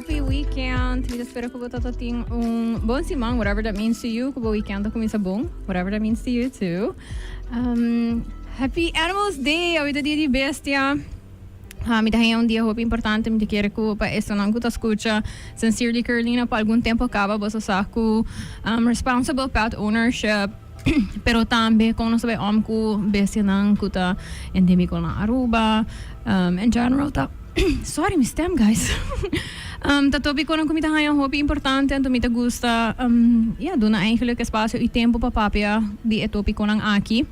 happy weekend. We espero que você tenha bom semana, whatever that means to you. Que o weekend começa bom, whatever that means to you too. Happy Animals Day, hoje é dia de bestia. Me dá um dia muito importante, me quero que para isso não que escuta Sincerely Carolina por algum tempo acaba você sabe que responsible pet ownership pero também quando nós vemos que bestia não que tá endêmico na Aruba in general tá sorry me stem guys tá topic quando comida é muito importante então me gusta dona eigenlijk espaço e tempo para papia de topic quando aqui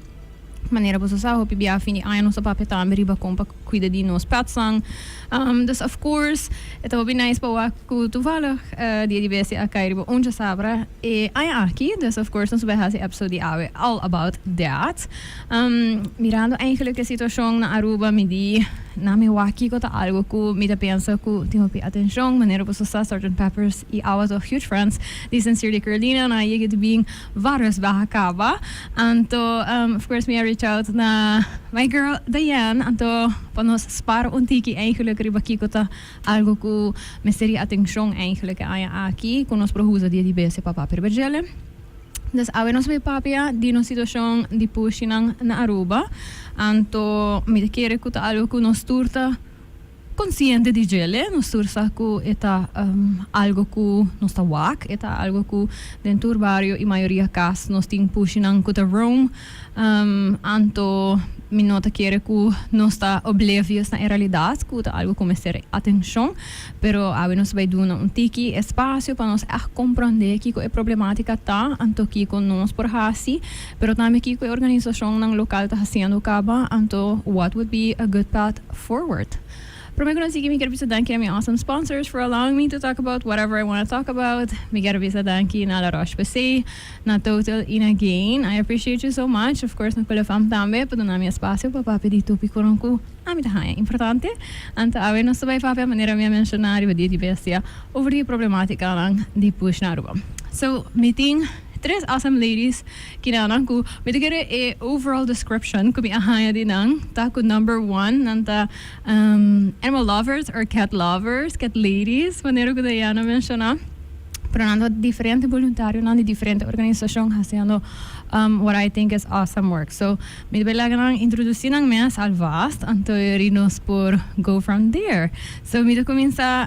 maneira você sabe que bia fini ai nossa papia também riba compa cuida de nos petsang dus of course het will be nice para que toevallig die beste akay riba onja sabra e ai aqui dus of course ons bij hasi episode all about that mirando eigenlijk a situação na Aruba midi na mi waki ko ta algo ku mi ta pensa ku tenho pi atenção maneira você sabe Sgt. Peppers e I was of huge friends die Sincerely Carolina na je get being vários bahakaba anto of course me reach out na my girl Diane anto panos spar tiki eigenlijk riba kiko ta algo ku me seria atenção eigenlijk aqui com nos prohusa die bese papa per begele dus awe nos bij papia di no situação di pushinang na Aruba anto mi kere ku ta algo ku nos turta consciente di gele nos tursa ku eta algo ku nos ta wak eta algo ku dentur barrio e maioria cas nos ting pushinang ku ta Rome anto mi nota kere ku nos ta oblivious na realidade ku ta algo como ser atenção pero awe nos vai duna tiki espaço para nos compreender que é problemática tá anto que com nós por hasi pero também que a organização nang local tá haciendo caba anto what would be a good path forward. Primeiro que me quero danke a my awesome sponsors for allowing me to talk about whatever I want to talk about. Me quero danke na La Roche-Posay, na Total in Again. I appreciate you so much. Of course, nagpala fam tambe para dar minha espaço para papi dito picorong ko. Amita haya importante. Anta awe no sabay papi manera minha mencionar iba di bestia over the problematica lang di push na Aruba. So meeting tres awesome ladies kinanang ko mitigere overall description ko ahaya dinang ta ko number 1 nanta animal lovers or cat lovers cat ladies manero ko dayana menciona pero nando diferente voluntario nando diferente organización haciendo what I think is awesome work so mi belagan introducir ang mes al vast anto rinos por go from there so mi comienza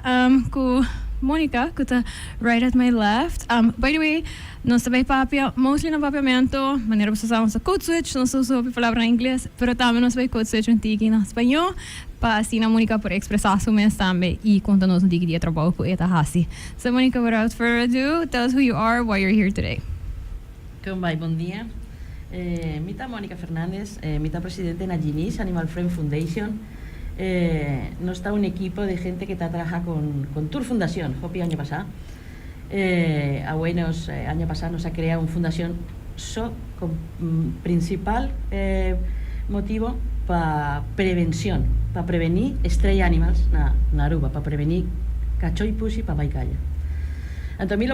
ko Monica, kuta right at my left. By the way, não sabem papia, mostly na papiamento, maneira você usar code switch, não se usa a palavra em inglês, pero também não sabem code switch antigo em espanhol, para assim a Monica por expressar seu mês também e conta-nos um dia de trabalho com esta hasi. So Monica, without further ado, tell us who you are, why you're here today. Como vai? Bom dia. Mita Mónica Fernández, mita presidente na Ginis Animal Friend Foundation. No está un equipo de gente que trabaja con Tour Fundación, Hopi año pasado. Año pasado nos ha creado una fundación con principal motivo para prevención, para prevenir stray animals na Aruba, para prevenir cacho y pussy para baicalla. Entonces,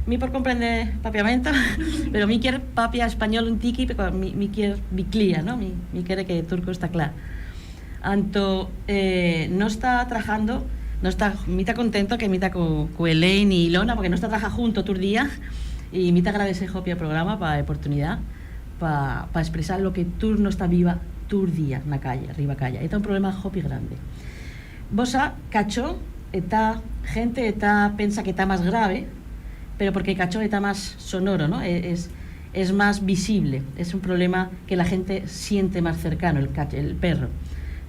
mi por comprender papiamento, pero mi quiere papia español un tiki, pero mi quiere biclia, ¿no? Mi quiere que turco está claro. Anto no está trabajando, no está, mita contento que mita con Elaine y Ilona porque no está trabajando junto todo el día y mita agradece Hopi el programa para la oportunidad para expresar lo que tú no está viva todo el día en la calle, arriba calle. Está un problema Hopi grande. Bosa cacho está gente está pensa que está más grave, pero porque cacho está más sonoro, ¿no? Es más visible, es un problema que la gente siente más cercano el perro.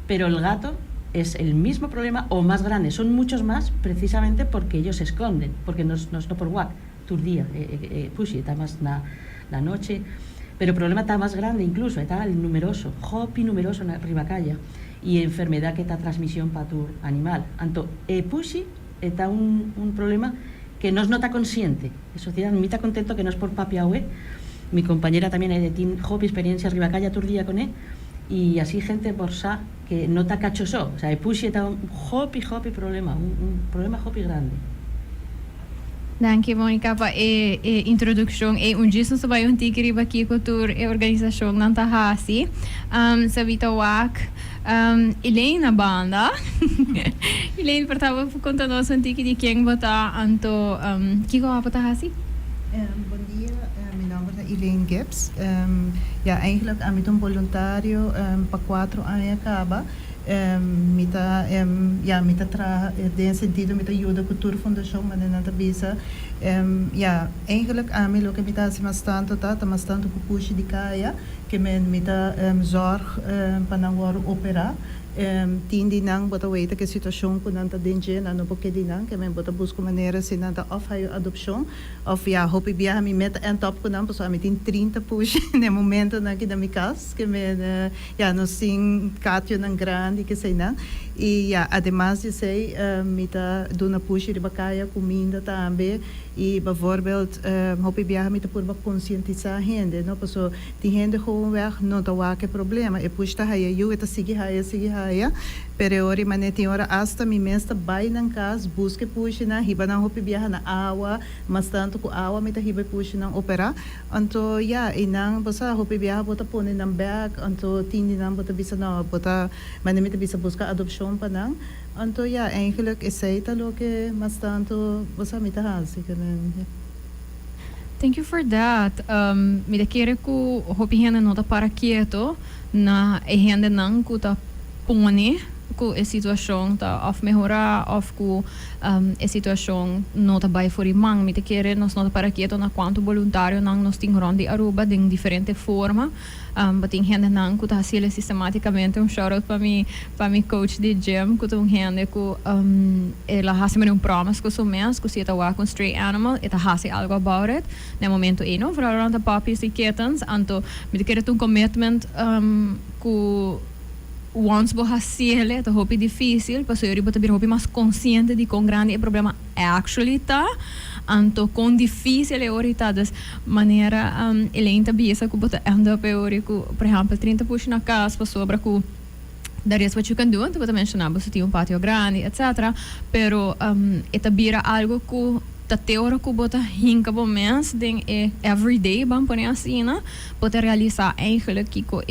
Pero el gato es el mismo problema o más grande, son muchos más precisamente porque ellos se esconden, porque no por guac, tu día, pushi, está más la noche, pero el problema está más grande incluso, está el numeroso, hopi numeroso en Ribacalla y enfermedad que está transmisión para tu animal. Anto, pushi está un problema que no es nota consciente, la sociedad me está contento que no es por papi aue, mi compañera también de Team Hopi Experiencia Ribacalla tu día con él, y así gente por sa que no está cachoso, o sea, pushi está un hopi problema, un problema hopi grande. Danke Monica pa introduction un gisto sa bayon tikiri ba ki kultur organisasyon ng Tahasi sa Bitawak Elaine na banda Elaine, portava conta-nos um tique de quem botar anto que go botar assim? Bom dia, meu nome é Elaine Gibbs. Ja, eigenlijk aan een voluntario para 4 anos acaba. Mita tra in sentido mita ajuda cultura fundação mas não tá bisa. Ja, eigenlijk aan mij ook mita se mas tanto com push de caia que mita zorg para não operar. Tindi nang bota weta que situação com nanta denje na no porque dinang que men bota busco maneira se nanta of hayo adopção of ja hope bia mi meta en top com nan pessoa mi tin 30 push no momento na que da mi cas que men ja no sin catio nang grande que sei na e ja además de sei mita dona push de bacaya comida também e bijvoorbeeld hope bia mita por conscientizar gente no pessoa die gente gewoon weg no da wa que problema e push ta hayo eu eta sigi haya pero ori maneti ora hasta mi mesta bai nang cas busque push na hiba na hope bia na awa mas tanto ko awa mita hiba push nang opera anto ja inang basa hope bia bota pone nang bag anto tindi nang bota bisa na bota manimita bisa busca adopção pa nang anto ja eigenlijk is zij talo que mas tanto basa mita hasi kanen. Thank you for that. Me da querer ku hopi hende nota para quieto na e hende nang ku ta pone ku a situação tá of melhorar of ku a situação nota by for imang me te querer nos nota para quieto na quanto voluntário nang nos ting rondi Aruba de diferente forma bating hende nang ku ta hasile sistematicamente shout out para mi coach de gym ku tung hende ku ela hasi me promise ku so mens ku se ta wa com stray animal eta hasi algo about it no momento eno for around the puppies e kittens anto me te querer um commitment ku once bo hasile to hopi difícil paso eu ribo tabir hopi mais consciente de quão grande o problema actually tá anto quão difícil é orita das maneira ele ainda bisa ku bota anda pe ori ku por exemplo 30 push na casa pa sobra ku that is what you can do anto bota mencionar você tem patio grande etc pero eta bira algo ku ta teora ku bota hinka bo mens ding everyday bam pone assim na bota realizar eigenlijk kiko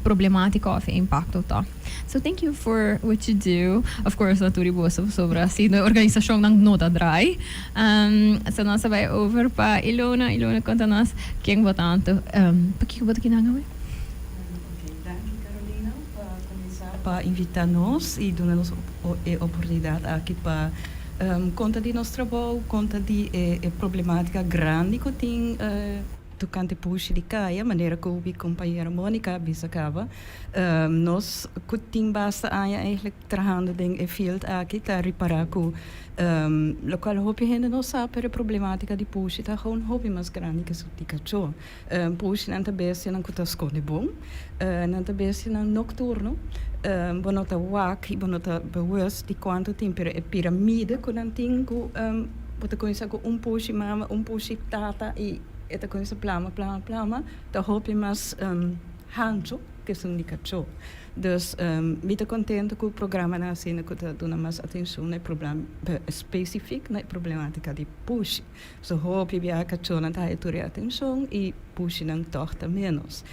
problemática of impacto tá. So thank you for what you do. Of course, naturi bosa sobre assim na organização ng Nota Dry. So nós vai over pa Ilona conta nós quem botanto pa que bota kinanga Carolina, para começar, para invitar-nos e dar-nos a oportunidade aqui para conta de nosso trabalho, conta de problemática grande que tem tocante push de caia, maneira que o companheira Mônica bisacaba. Nós que tem basta eigenlijk trabajando em field aqui para reparar que local hobby gente não sabe a problemática de push está gewoon hobby mais grande que o ticacho. Push não tá bem se não que tá esconde bom, não tá bem se não nocturno. Bonota wak, bonota bewust de quanto tempo é piramide que não tem que bota coisa com push mama, push tata e esta coisa plama, da hobby mas hanjo que são de cacho. Dus muito contente com o programa na cena que está dando mais atenção no problema específico na problemática de push. So hobby via cacho não está a atenção e push não torta menos.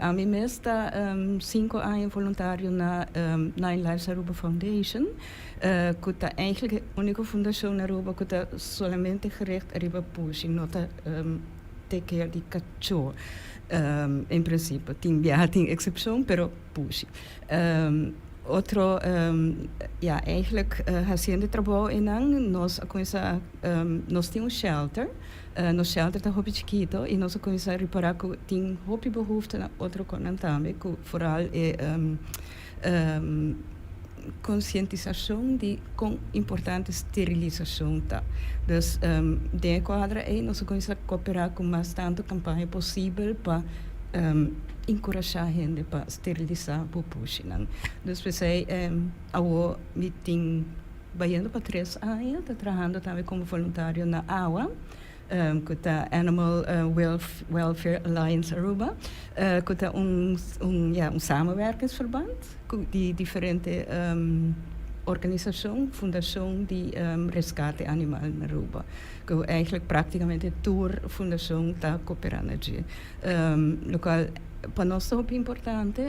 A mim mesmo está 5 anos voluntário na Nine Lives Aruba Foundation, que está eigenlijk a única fundação na Aruba que está somente gericht Aruba push, não está take care de cacho. Em princípio, tem exceção, pero push. Outro, eigenlijk fazendo trabalho em nós temos shelter. No shelter está hobby chiquito e nós começamos a reparar que tem hobby behoefte na outro conan também, que vooral conscientização de quão importante esterilização tá. Dus de quadra nós começamos a cooperar com mais tanto campanha possível para encorajar a gente para esterilizar a população. Dus we sei ao meeting baiano para 3 anos, está trabalhando também como voluntário na AWA. Que está Animal Welfare Alliance Aruba, que está samenwerkingsverband de diferente organização, fundação de resgate animal na Aruba, que eigenlijk praticamente toda fundação está cooperando aqui. Local para nós é muito importante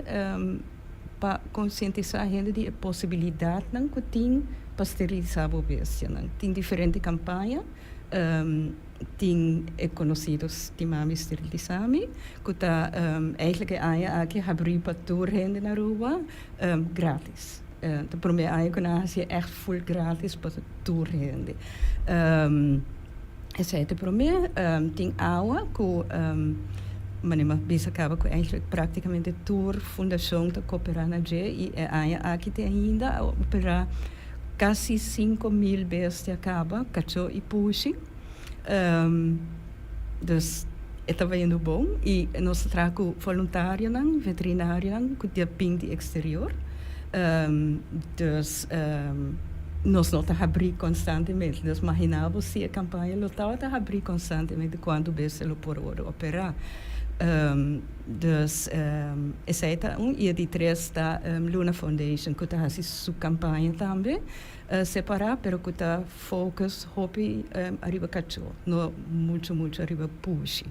para conscientizar a gente de possibilidade não que tem para esterilizar a bestia. Tem diferente campanha, tem conhecidos de mami esterilizami, que está eigenlijk aqui abrir para tour gente na rua gratis. De primeira aí que nós é echt full gratis para tour gente. Essa é a primeira. Tem água que mas bisa acaba com eigenlijk praticamente tour fundação da cooperar na G e aqui tem ainda operar quase 5.000 bestias acaba cachorro e puxi. Dus estava indo bom e nós trago voluntário não veterinário não que depende do exterior. Dus nós não está abrir constantemente. Nós imaginamos se a campanha lotada está abrir constantemente quando o bestia lo por operar. Dus essa é e de três da Luna Foundation que está fazendo sua campanha também separar, pero que está focus hobby arriba cachorro, não muito arriba push.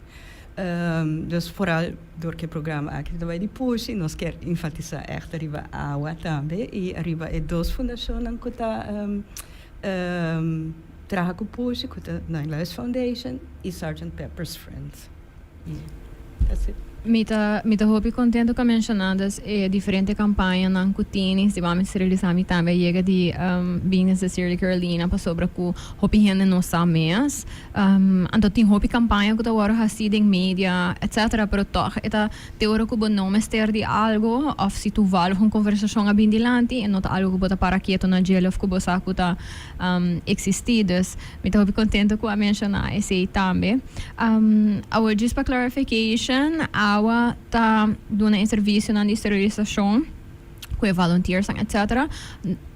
Dus vooral door het programma aqui vai de push, nós quer enfatizar echt arriba água também e arriba é duas fundações que está traga com push, que está na Luna Foundation e Sgt. Pepper's Friends. That's it. Mita hopi contento que mencionadas diferente campanha nan kutini se vamos realizar mi também chega de Business da Sierra Carolina para sobre ku hopi hende no sames anto tem hopi campanha que tá agora assim em mídia etc pero toch eta teora ku não mester de algo of se tu vale uma conversação a bindilante e not algo que bota para quieto na gel of ku bosa ku tá existidas mita hopi contento ku a mencionar esse também our just para clarification awa ta duna em serviço na esterilização com volunteers etc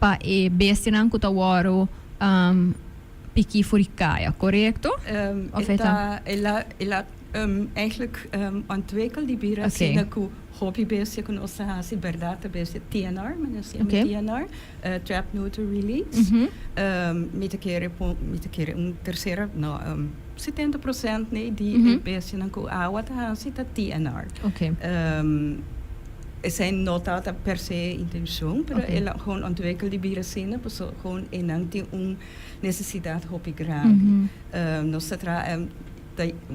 pa e bestinan ku ta waro piki furikaya correcto ela eigenlijk ontwikkeld die birasina ku hobbybeestje kun ons hasi verdade beestje TNR men is TNR trap neuter release met een keer een terceira 70% nee die beestje dan ku awat hasi ta TNR zijn nota per se intenção pero ela gewoon ontwikkeld die birasina pues gewoon tem necessidade hobby grande nós tra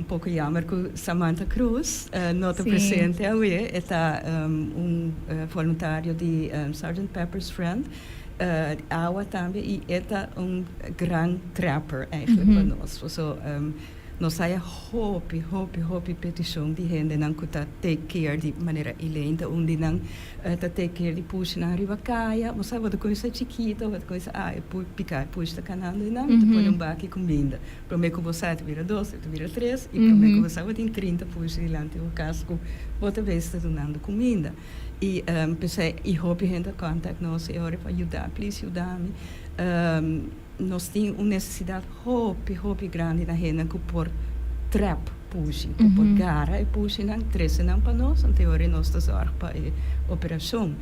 pouco jammer que Samantha Cruz nota presente hoje está voluntário de Sgt. Pepper's Friend Awa também e está grande trapper eigenlijk para nós so nós saia hobby petição de gente não que tá take care de maneira ilenta onde não tá take care de puxa na riba caia mas sabe outra coisa chiquita outra coisa picar puxa canal não põe baque com vinda prometo que você vira 2 vira 3 e prometo que você tem 30 puxa delante o casco outra vez está donando comida e pensei e hobby gente contact nós e hora para ajudar please ajudar-me nós temos uma necessidade hobby grande na gente que por trap puxing, por gara e puxing não trece não para nós, em teoria nós estamos para a operação.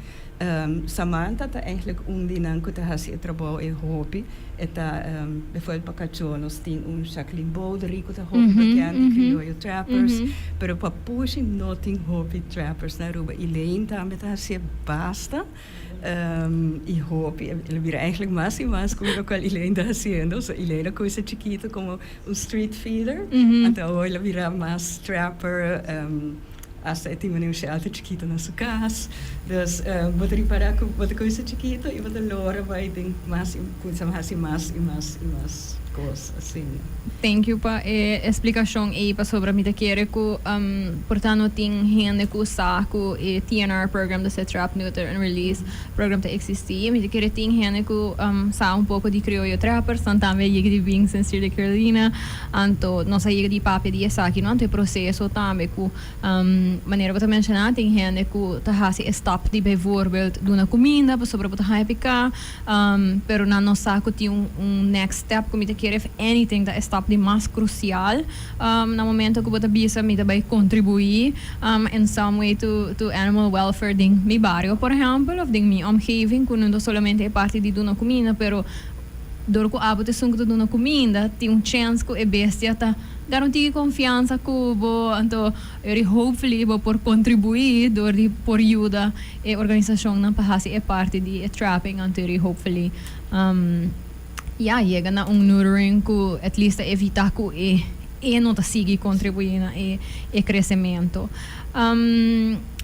Samantha está eigenlijk dinam que está fazendo trabalho e hobby, está bijvoorbeeld para cachorro nós temos Jacqueline Boudery que está hobby bekend, criollo trappers, pero para puxing não tem hobby trappers na Aruba. Elaine também está fazendo basta. E hobby, ele vira eigenlijk mais e mais como o que Elaine está fazendo. So, Elaine é coisa chiquita como street feeder. Então, ele vira mais trapper. Hasta tem uma shelter chiquita na sua casa. Dus, vou reparar com outra coisa chiquita e vou loura vai ter mais e mais coisas assim. Thank you pa explicação aí para sobre a mita querer que portanto tem gente que saco e TNR program da trap neuter and release program tá existir mita querer tem gente que sabe pouco de criollo trappers também chega de Bing Sincere de Carolina anto nós chega de papel de essa aqui não tem processo também que maneira para mencionar tem gente que tá fazendo stop de bijvoorbeeld doen a comida para sobre para hypicar pero na nossa saco tem next step que mita querer anything that stop de mais crucial no momento que você bisa me vai contribuir in some way to animal welfare ding mi barrio por exemplo of ding mi omgeving que não somente é parte de uma comida pero door ko abot e sung na comida, ti un chance ko e bestia ta garantir confiança cubo, anto eri hopefully bo por contribuir door di por ajuda e organização na pahasi e parte di e trapping anto eri hopefully chega na neutering ko at least evitar ko e não ta sigi contribuir na e crescimento.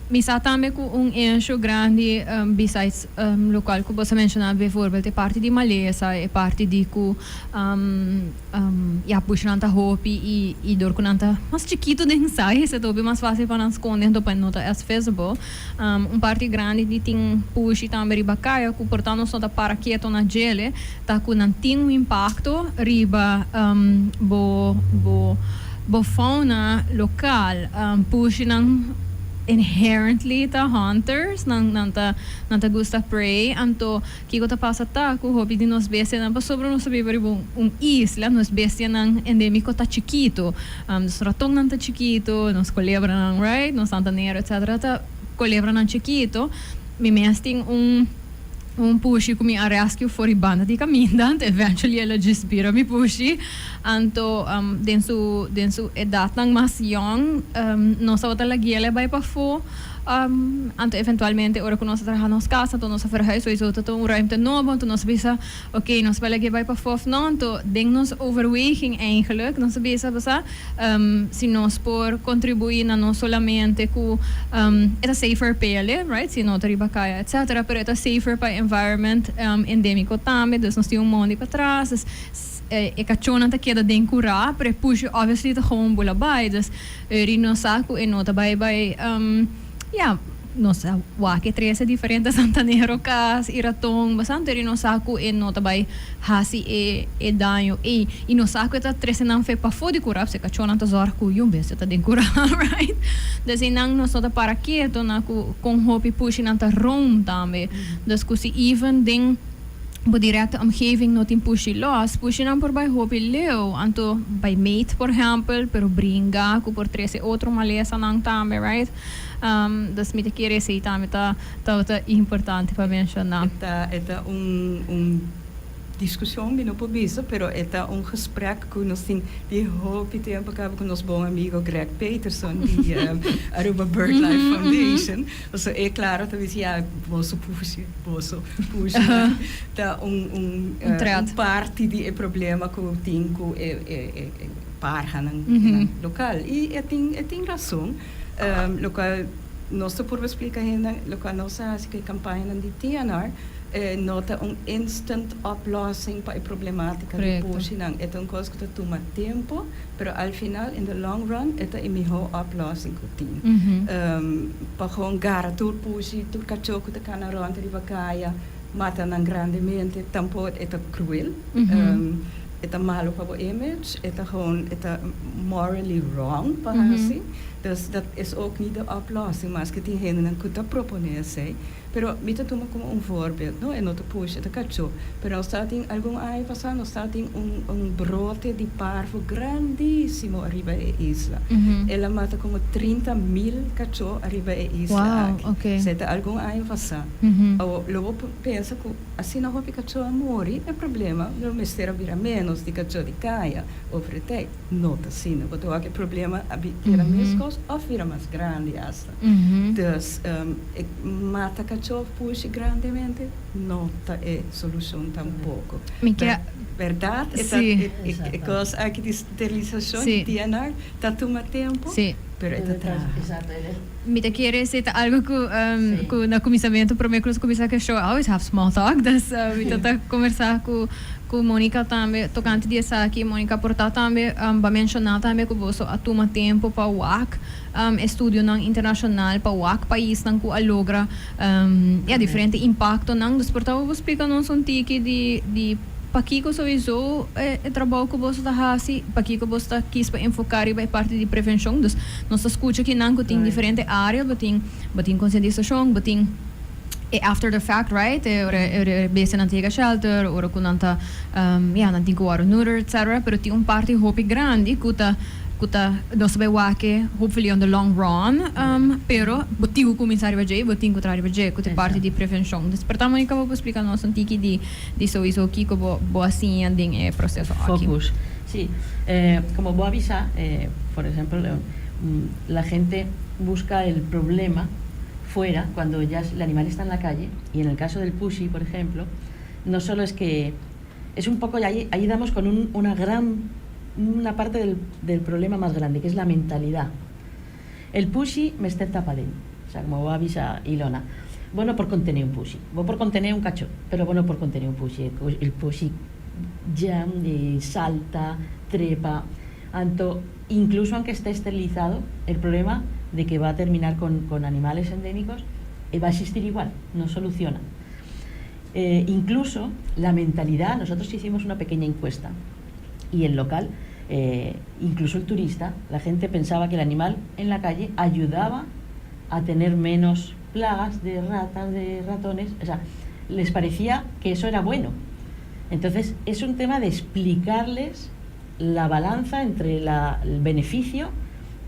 Misa também com eixo grande besides local que você mencionou, bijvoorbeeld é parte de maleza, é parte de que puxa nanta hopi e dor com nanta mas chiquito de ensaio, se tobe mais fácil para não esconder do nota as feasible. Parte grande de tem puxa também riba caia, que portanto só da para quieto na gele, tá com não tem impacto riba bo fauna local, puxa não inherently ta hunters nanta gusta prey anto kiko ta pasa ta ku hobby di nos bestia na pasobra nos sabi bari isla nos bestia nang endemico ta chiquito nos ratong nanta chiquito nos culebra nang right nos santanero etc ta culebra nang chiquito mi mesting pushi kumi a rescue for banda di camindant eventually ela gispira mi pushi anto densu edad nang mas young no sa wata lagi ela vai pa fo anto eventualmente ora kuno sa traha nos casa to nos verhuis so to ruimte nobo to nos bisa okay nos lagi vai pa fo no to denk nos overweging eigenlijk nos bisa basa si nos por contribuir na no solamente ku eta safer pele right si no riba kaya etc pero eta safer pa environment endemico também dus nos tem mundo para trás e cachona ta queda den cura pre push obviously ta gewoon bula bai dus rino saco e nota bai nossa wake 13 diferentes santanero cas iratong bastante rino saco e nota bai hasi e danho e no saco ta 13 não fe pa fodi cura se cachona ta zor ku yum besta ta den cura right desi nang no sota para quieto na com hopi push na ta rom também dus ku si even ding bo directe omgeving not in pushi não por bij hopi leo anto bij mate por exemplo pero bringa ku por 13 outro malesa nang também right dus me te querer sei também tá importante para mencionar eta discussão que não pode pero é gesprek que nós temos de hope tempo com nosso bom amigo Greg Peterson de Aruba BirdLife Foundation. Also é claro que já posso puxar tá parte de problema que tem com parha no local e tem razão local nós por explicar ainda local nossa campanha de TNR nota instant oplossing para a problemática de push é coisa que toma tempo, pero al final in the long run é a melhor oplossing que tem. Para gewoon garatur push, tu cachorro que tá na ronda de vacaia, mata nan grandemente, tampo é cruel. É malo para o image, é gewoon morally wrong para assim. Dus dat is ook niet de oplossing, maar als je diegene kunt proponeren, pero mita toma como voorbeeld, no? En not push het cacho, pero staat in algún ay pasando, staat in brote di parvo grandissimo arriba e isla. Ela mata como 30.000 cacho arriba e isla. Wow, okay. Seta algún ay pasa. Ou logo pensa que assim não hopi cacho a morrer, é problema, não mistera vira menos de cacho de caia, ou frete, nota assim, porque o que problema vira mescos ou vira mais grande essa. Dus mata cacho push grandemente não é solução tampouco. Verdade? É coisa aqui de esterilização de TNR está toma tempo. Sim. Pero Exato. Me te quieres dizer algo que na comissamento prometo começar que show always have small talk. Das me tenta conversar com Mônica também tocante disso aqui. Mônica portar também para mencionar também que você atoma tempo para o WAC estudo não internacional para o WAC país não que alogra diferente impacto não. Dus portar vou explicar não são tique de Pakiko sowieso trabalho que você está fazendo, Pakiko você está quis para enfocar em parte de prevenção, dus nós escuta que não tem diferente área, bating conscientização, bating after the fact, right? Base na tega shelter, ora com nanta, nanti guaro neuter, etc. Pero tem parte hopi grande que tá kuta nos bewake hopefully on the long run pero botigo começar a ver botinho contrário ver que parte de prevenção despertamos que vou explicar nós um tiki de sowieso aqui como boa assim anding é processo aqui focus sí como voy a avisar por ejemplo la gente busca el problema fuera cuando ya el animal está en la calle, y en el caso del pushy, por ejemplo, no solo es que es un poco, ahí damos con una parte del problema más grande, que es la mentalidad. El pushy me está tapadent, o sea, como va a avisar Ilona, bueno por contener un pushy, bueno por contener un cacho, pero bueno por contener un pushy, el pushy ya salta, trepa, incluso aunque esté esterilizado, el problema de que va a terminar con animales endémicos va a existir igual, no soluciona. Incluso la mentalidad, nosotros hicimos una pequeña encuesta y el local, incluso el turista, la gente pensaba que el animal en la calle ayudaba a tener menos plagas de ratas, de ratones, o sea, les parecía que eso era bueno. Entonces es un tema de explicarles la balanza entre el beneficio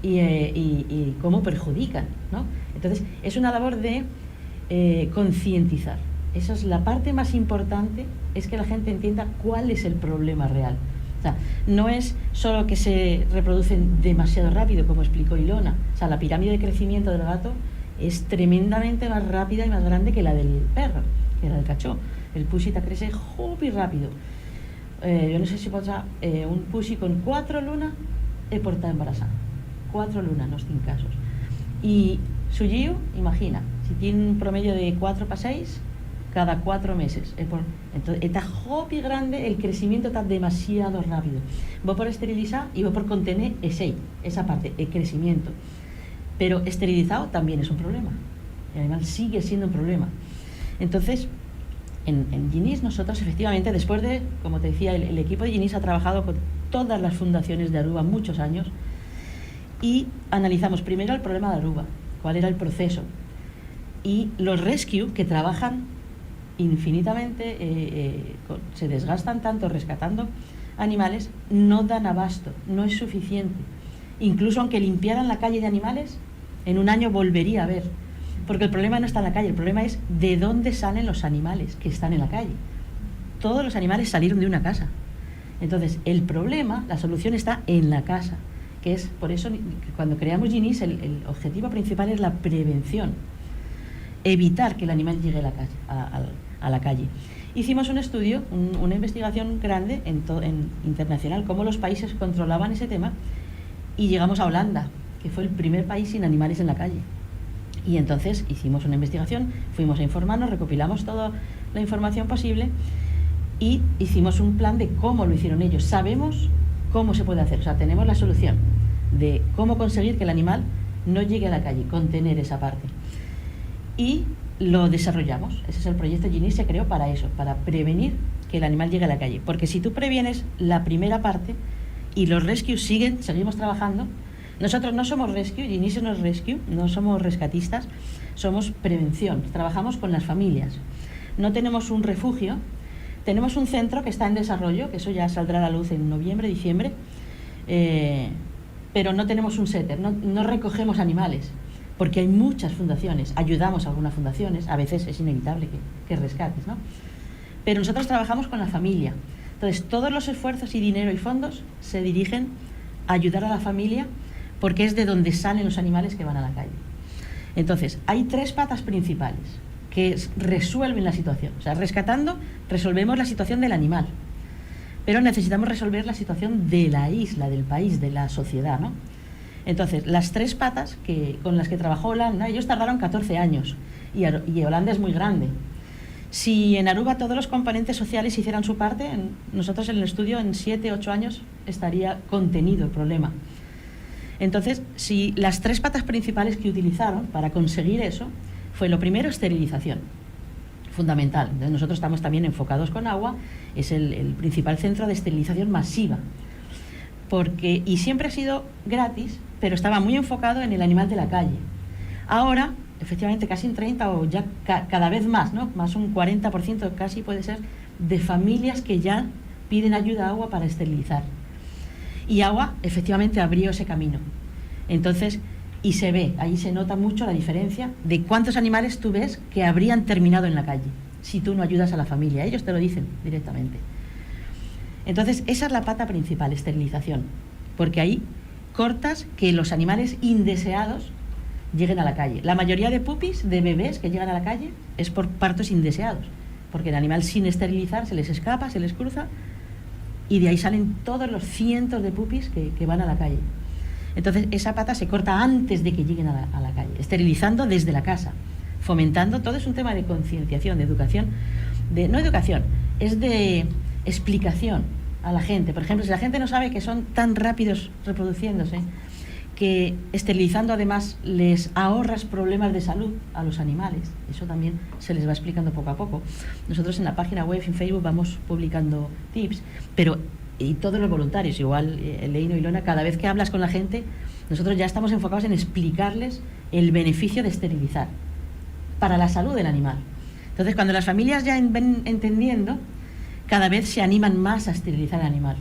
y cómo perjudican, ¿no? Entonces es una labor de concientizar. Esa es la parte más importante, es que la gente entienda cuál es el problema real. O sea, no es solo que se reproducen demasiado rápido, como explicó Ilona. O sea, la pirámide de crecimiento del gato es tremendamente más rápida y más grande que la del perro, que la del cachó. El pushy te crece muy rápido. Yo no sé si pasa un pushy con 4 lunas he portado embarazada. 4 lunas, no 5 casos. Y su Gio, imagina, si tiene un promedio de 4 para 6, cada 4 meses. Entonces, está muy grande, el crecimiento está demasiado rápido. Voy por esterilizar y voy por contener esa parte, el crecimiento. Pero esterilizado también es un problema. El animal sigue siendo un problema. Entonces, en Ginis nosotros efectivamente, después de, como te decía, el equipo de Ginis ha trabajado con todas las fundaciones de Aruba muchos años y analizamos primero el problema de Aruba, cuál era el proceso, y los rescue que trabajan infinitamente, se desgastan tanto rescatando animales, no dan abasto, no es suficiente. Incluso aunque limpiaran la calle de animales, en un año volvería a haber, porque el problema no está en la calle, el problema es de dónde salen los animales que están en la calle. Todos los animales salieron de una casa. Entonces, el problema, la solución está en la casa, que es por eso que cuando creamos Ginis el objetivo principal es la prevención, evitar que el animal llegue a la calle. Hicimos un estudio, una investigación grande internacional, cómo los países controlaban ese tema, y llegamos a Holanda, que fue el primer país sin animales en la calle. Y entonces hicimos una investigación, fuimos a informarnos, recopilamos toda la información posible y hicimos un plan de cómo lo hicieron ellos. Sabemos cómo se puede hacer, o sea, tenemos la solución de cómo conseguir que el animal no llegue a la calle, contener esa parte. Y lo desarrollamos. Ese es el proyecto Ginis, se creó para eso, para prevenir que el animal llegue a la calle. Porque si tú previenes la primera parte y los rescues seguimos trabajando. Nosotros no somos rescue, Ginis no es rescue, no somos rescatistas, somos prevención. Trabajamos con las familias. No tenemos un refugio, tenemos un centro que está en desarrollo, que eso ya saldrá a la luz en noviembre, diciembre, pero no tenemos un setter, no recogemos animales, porque hay muchas fundaciones, ayudamos a algunas fundaciones, a veces es inevitable que rescates, ¿no? Pero nosotros trabajamos con la familia. Entonces, todos los esfuerzos y dinero y fondos se dirigen a ayudar a la familia, porque es de donde salen los animales que van a la calle. Entonces, hay 3 patas principales que resuelven la situación. O sea, rescatando, resolvemos la situación del animal, pero necesitamos resolver la situación de la isla, del país, de la sociedad, ¿no? Entonces, las 3 patas con las que trabajó Holanda, ellos tardaron 14 años, y Holanda es muy grande. Si en Aruba todos los componentes sociales hicieran su parte, nosotros en el estudio en 7, 8 años estaría contenido el problema. Entonces, si las 3 patas principales que utilizaron para conseguir eso fue lo primero, esterilización, fundamental. Entonces, nosotros estamos también enfocados con agua, es el principal centro de esterilización masiva, y siempre ha sido gratis, pero estaba muy enfocado en el animal de la calle. Ahora, efectivamente, casi un 30 o ya cada vez más, ¿no? Más un 40% casi puede ser de familias que ya piden ayuda a agua para esterilizar. Y Agua efectivamente abrió ese camino. Entonces, y se ve, ahí se nota mucho la diferencia de cuántos animales tú ves que habrían terminado en la calle si tú no ayudas a la familia. Ellos te lo dicen directamente. Entonces, esa es la pata principal, esterilización, porque ahí cortas que los animales indeseados lleguen a la calle. La mayoría de pupis, de bebés que llegan a la calle, es por partos indeseados, porque el animal sin esterilizar se les escapa, se les cruza, y de ahí salen todos los cientos de pupis que van a la calle. Entonces, esa pata se corta antes de que lleguen a la calle, esterilizando desde la casa, fomentando, todo es un tema de concienciación, de educación, no educación, es de explicación a la gente. Por ejemplo, si la gente no sabe que son tan rápidos reproduciéndose, que esterilizando además les ahorras problemas de salud a los animales, eso también se les va explicando poco a poco. Nosotros en la página web, en Facebook, vamos publicando tips, pero y todos los voluntarios, igual Leino y Ilona, cada vez que hablas con la gente, nosotros ya estamos enfocados en explicarles el beneficio de esterilizar para la salud del animal. Entonces, cuando las familias ya ven entendiendo, cada vez se animan más a esterilizar al animal.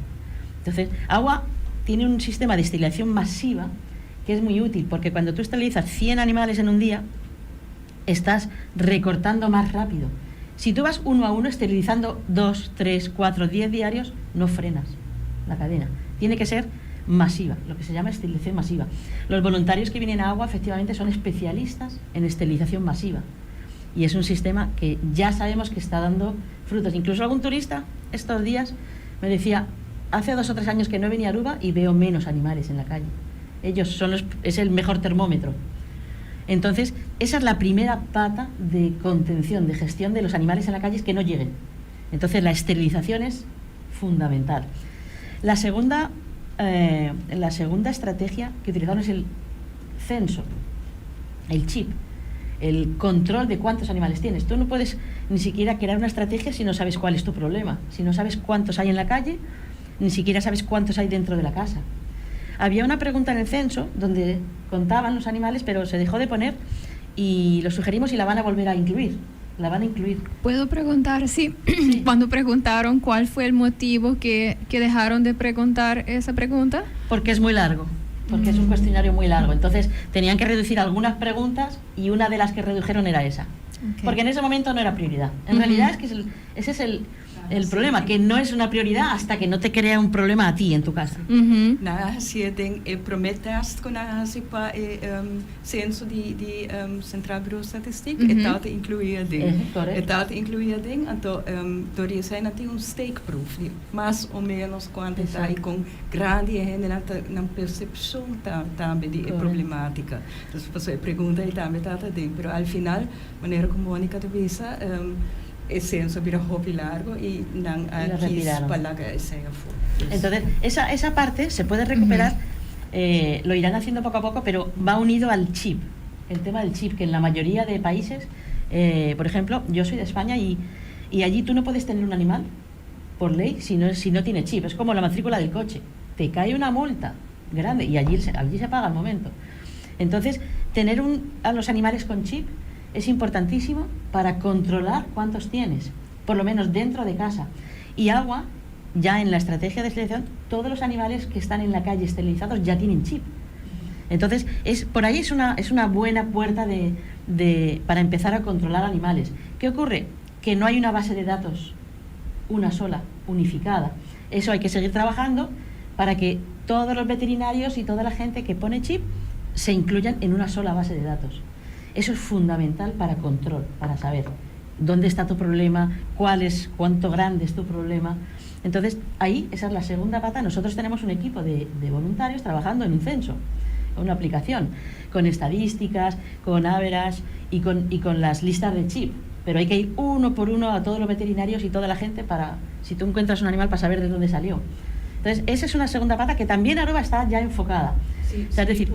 Entonces, Agua tiene un sistema de esterilización masiva que es muy útil, porque cuando tú esterilizas 100 animales en un día, estás recortando más rápido. Si tú vas uno a uno esterilizando 2, 3, 4, 10 diarios, no frenas la cadena. Tiene que ser masiva, lo que se llama esterilización masiva. Los voluntarios que vienen a Agua efectivamente son especialistas en esterilización masiva. Y es un sistema que ya sabemos que está dando frutos. Incluso algún turista estos días me decía, hace 2 o 3 años que no venía a Aruba y veo menos animales en la calle. Ellos son es el mejor termómetro. Entonces, esa es la primera pata de contención, de gestión de los animales en la calle, es que no lleguen. Entonces, la esterilización es fundamental. La segunda estrategia que utilizaron es el censo, el chip, el control de cuántos animales tienes. Tú no puedes ni siquiera crear una estrategia si no sabes cuál es tu problema, si no sabes cuántos hay en la calle, ni siquiera sabes cuántos hay dentro de la casa. Había una pregunta en el censo donde contaban los animales, pero se dejó de poner y lo sugerimos y la van a volver a incluir. La van a incluir. ¿Puedo preguntar, sí, cuando preguntaron cuál fue el motivo que dejaron de preguntar esa pregunta? Porque es muy largo, porque es un cuestionario muy largo. Entonces tenían que reducir algunas preguntas y una de las que redujeron era esa. Okay. Porque en ese momento no era prioridad. En realidad es que ese es el problema, que no es una prioridad hasta que no te crea un problema a ti en tu casa. Na sieding prometas con pa censo di Centraal Bureau Statistiek dat incluïding. Dat incluïding então door je zijn natuurlijk steekproef, mas ou menos quantità com grande gente na percepção também de problemática. Então você pergunta e também ding, pero al final maneira como Mónica te visa el censo vira hobby largo y entonces esa parte se puede recuperar, lo irán haciendo poco a poco, pero va unido al chip, el tema del chip, que en la mayoría de países, por ejemplo, yo soy de España y allí tú no puedes tener un animal por ley si no tiene chip. Es como la matrícula del coche, te cae una multa grande y allí se paga al momento. Entonces, tener a los animales con chip es importantísimo para controlar cuántos tienes, por lo menos dentro de casa. Y Agua, ya en la estrategia de esterilización, todos los animales que están en la calle esterilizados ya tienen chip. Entonces, por ahí es una buena puerta para empezar a controlar animales. ¿Qué ocurre? Que no hay una base de datos, una sola, unificada. Eso hay que seguir trabajando para que todos los veterinarios y toda la gente que pone chip se incluyan en una sola base de datos. Eso es fundamental para control, para saber dónde está tu problema, cuánto grande es tu problema. Entonces, ahí, esa es la segunda pata. Nosotros tenemos un equipo de voluntarios trabajando en un censo, una aplicación, con estadísticas, con average y con las listas de chip. Pero hay que ir uno por uno a todos los veterinarios y toda la gente para, si tú encuentras un animal, para saber de dónde salió. Entonces, esa es una segunda pata que también Aruba está ya enfocada. Sí, o sea, es decir,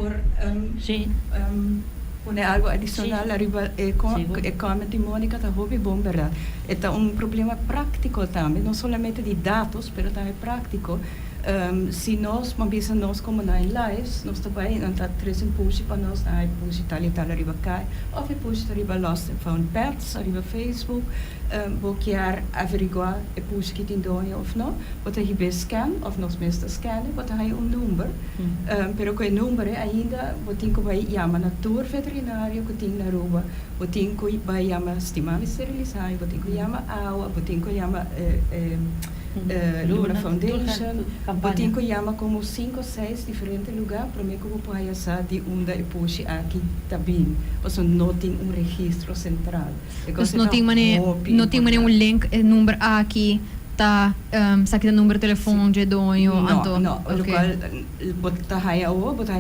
poner algo adicional arriba como de Mónica está hobby bom, verdade. É um problema prático também, não somente de dados, mas também prático. se nós mabisa nós como na lives nós também não tá trazendo push para nós na push tal arriba cai ou push arriba lost phone pets arriba Facebook vou querer averiguar e push que tem dono ou não bota aí bem scan ou nós mesmo scan bota aí número pero com o número ainda vou ter que vai chamar na tour veterinário que tem na rua vou ter que vai chamar estimar esterilizar vou ter que chamar água vou ter que chamar Luna Foundation, botin ko yama como 5 ou 6 diferentes lugares para mim como pode ser de onde eu puxe aqui também, porque não tem registro central. Dus não tem um link, número aqui tá, sabe o número de telefone de dono, não, botar aí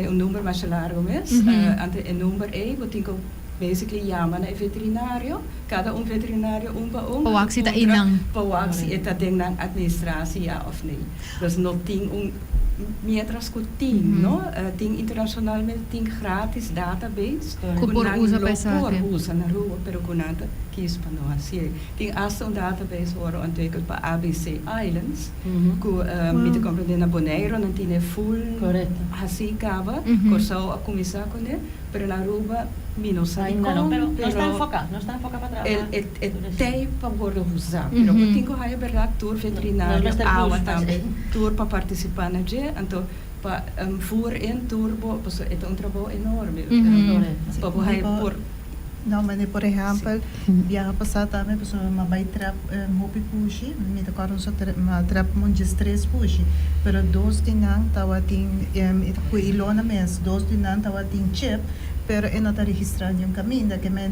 número mais largo mesmo, ante o número aí botin ko basically yaman na veterinário, cada veterinário Pawag ta inang. Pawag si eta ding ng administratie of nee. Dus no ting mientras que no ting internacionalmente ting gratis database por usa usa na rua pero kunanta kies pa no assim ting hasta database ora ontwikkeld pa ABC Islands ku met de compreender na Bonaire non tiene full assim cava corso a começar com ele pero na rua menos no, pero no está enfocado para trabajar. El tem para poder usar, pero tenho que verdade tour veterinário, água também, tour para participar na dia, então para voor in tour, pues é um trabalho enorme, para poder por não, mas por exemplo, viaja passar também, pessoa uma vai trap hopi pushi, me da caro só trap montes 3 pushi, pero dos dinang tawa ting ku ilona mes, dos dinang tawa ting chip, pero não está registrado em caminho, que men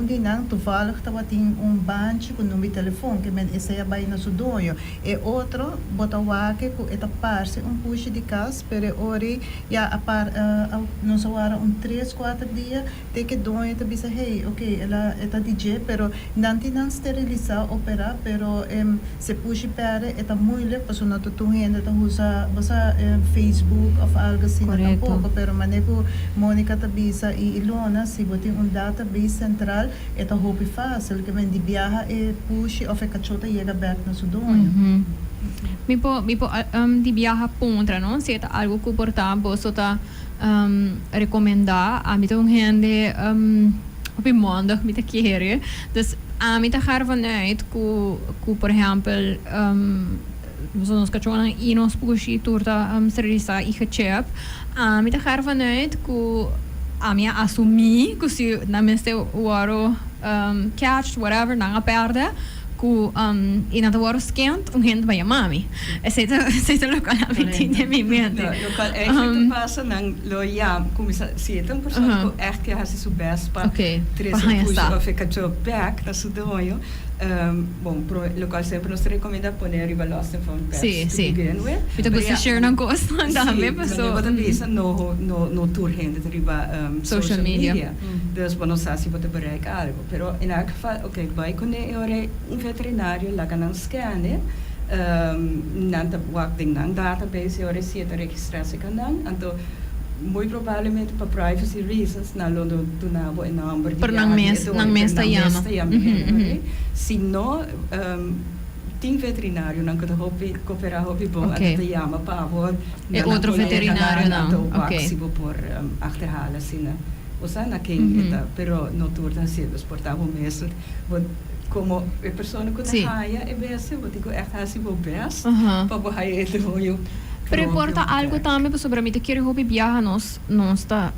dinang toevallig tawa ting banche com número de telefone, que men esse é vai na sudonho, e outro bota wake ku eta parse pushi de casa, pero ori ya a par não só era 3-4 dias, tem que donho te bisa hey, ok, ela está DJ, pero não tinha esterilizar, operar, pero se puxa pera, está muito leve, porque não tu ainda tá usa Facebook ou algo assim, tampouco, pero manejo Mônica tá bisa e Ilona, se botem database central, está hopi fácil, que vem de viaja e puxa, ou fica chota e chega back na sudonho. Mi po di viaja pontra, não? Se é algo que portar, posso tá recomendar a mim um gente op je maandag met de keren. Dus met de gaan vanuit por exemplo, zoals ik al in ons pushi torta steriliza e gechep. Met de gaan vanuit a minha assumir que se na meste waro catch whatever na perde ku in het woord scant gente bij je mami. Esse local a mim tinha minha mente. Local eigenlijk passa nang loja como se é tão pessoa que echt que has su best pa tres puxa fica job back na sudonho. Bom, pro local sempre nos recomenda poner riba lost phone pets. Sim. Pita gusto share ng cost lang dami pa so. Bota bisa no tour gente riba social media. Dus bueno sasi bota bereik algo, pero in elk geval okay, vai con ore un veterinario la kan scanne nanta wakting nang database ore si eta registratie kan nang anto muito provavelmente para privacy reasons na londo do nabo e number por nang mes ta yama se não tem veterinário não que hopi cooperar hopi bom até yama para avor e outro veterinário não se por achterhalen sina osa na quem eta pero no turda se dos portavo mesmo como a pessoa que na raia é bem assim vou digo echt assim vou best para vou raia e eu pero importa algo também sobre mim te quero hobby viaja nós está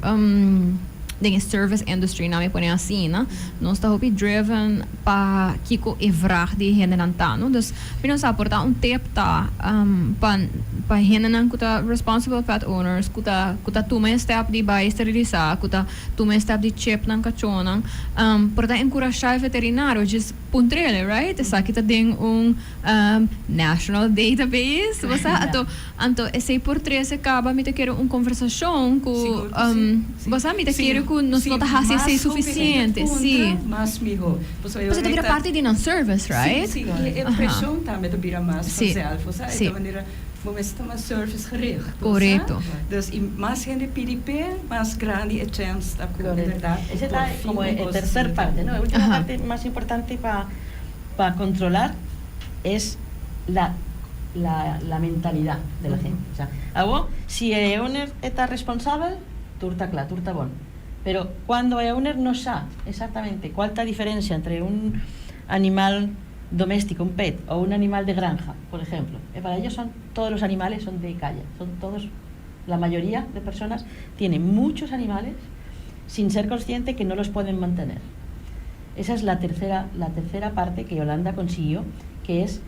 den service industry na me pone assim, né? Nós está hobby driven para kiko e vraag die henen antano. Dus nós aporta tip ta pa henen kuta responsible pet owners kuta tuma step di by steriliza kuta tuma step di chip nang kachonang porta encourajar veterinário just puntrele, right? Essa kita ding national database. Você anto esse portrete acaba me te quero conversação com você me te quero que nos não está ser suficiente, sim. Mas mijo, você vira parte de non service, right? Sim, e pressão também de vira mais social, você de maneira vamos estar service gericht. Correto. Dus mais gente PDP, mais grande a chance da verdad. Esa está como la tercera parte, ¿no? La última parte más importante para controlar es la mentalidad de la gent. O sea, algú, si un està responsable, turta clar, turta bon. Pero cuando uno no sabe exactamente cuál es la diferencia entre un animal doméstico, un pet, o un animal de granja, por ejemplo, para ellos todos los animales son de calle, la mayoría de personas tienen muchos animales sin ser consciente que no los pueden mantener. Esa es la tercera parte que Yolanda consiguió, que es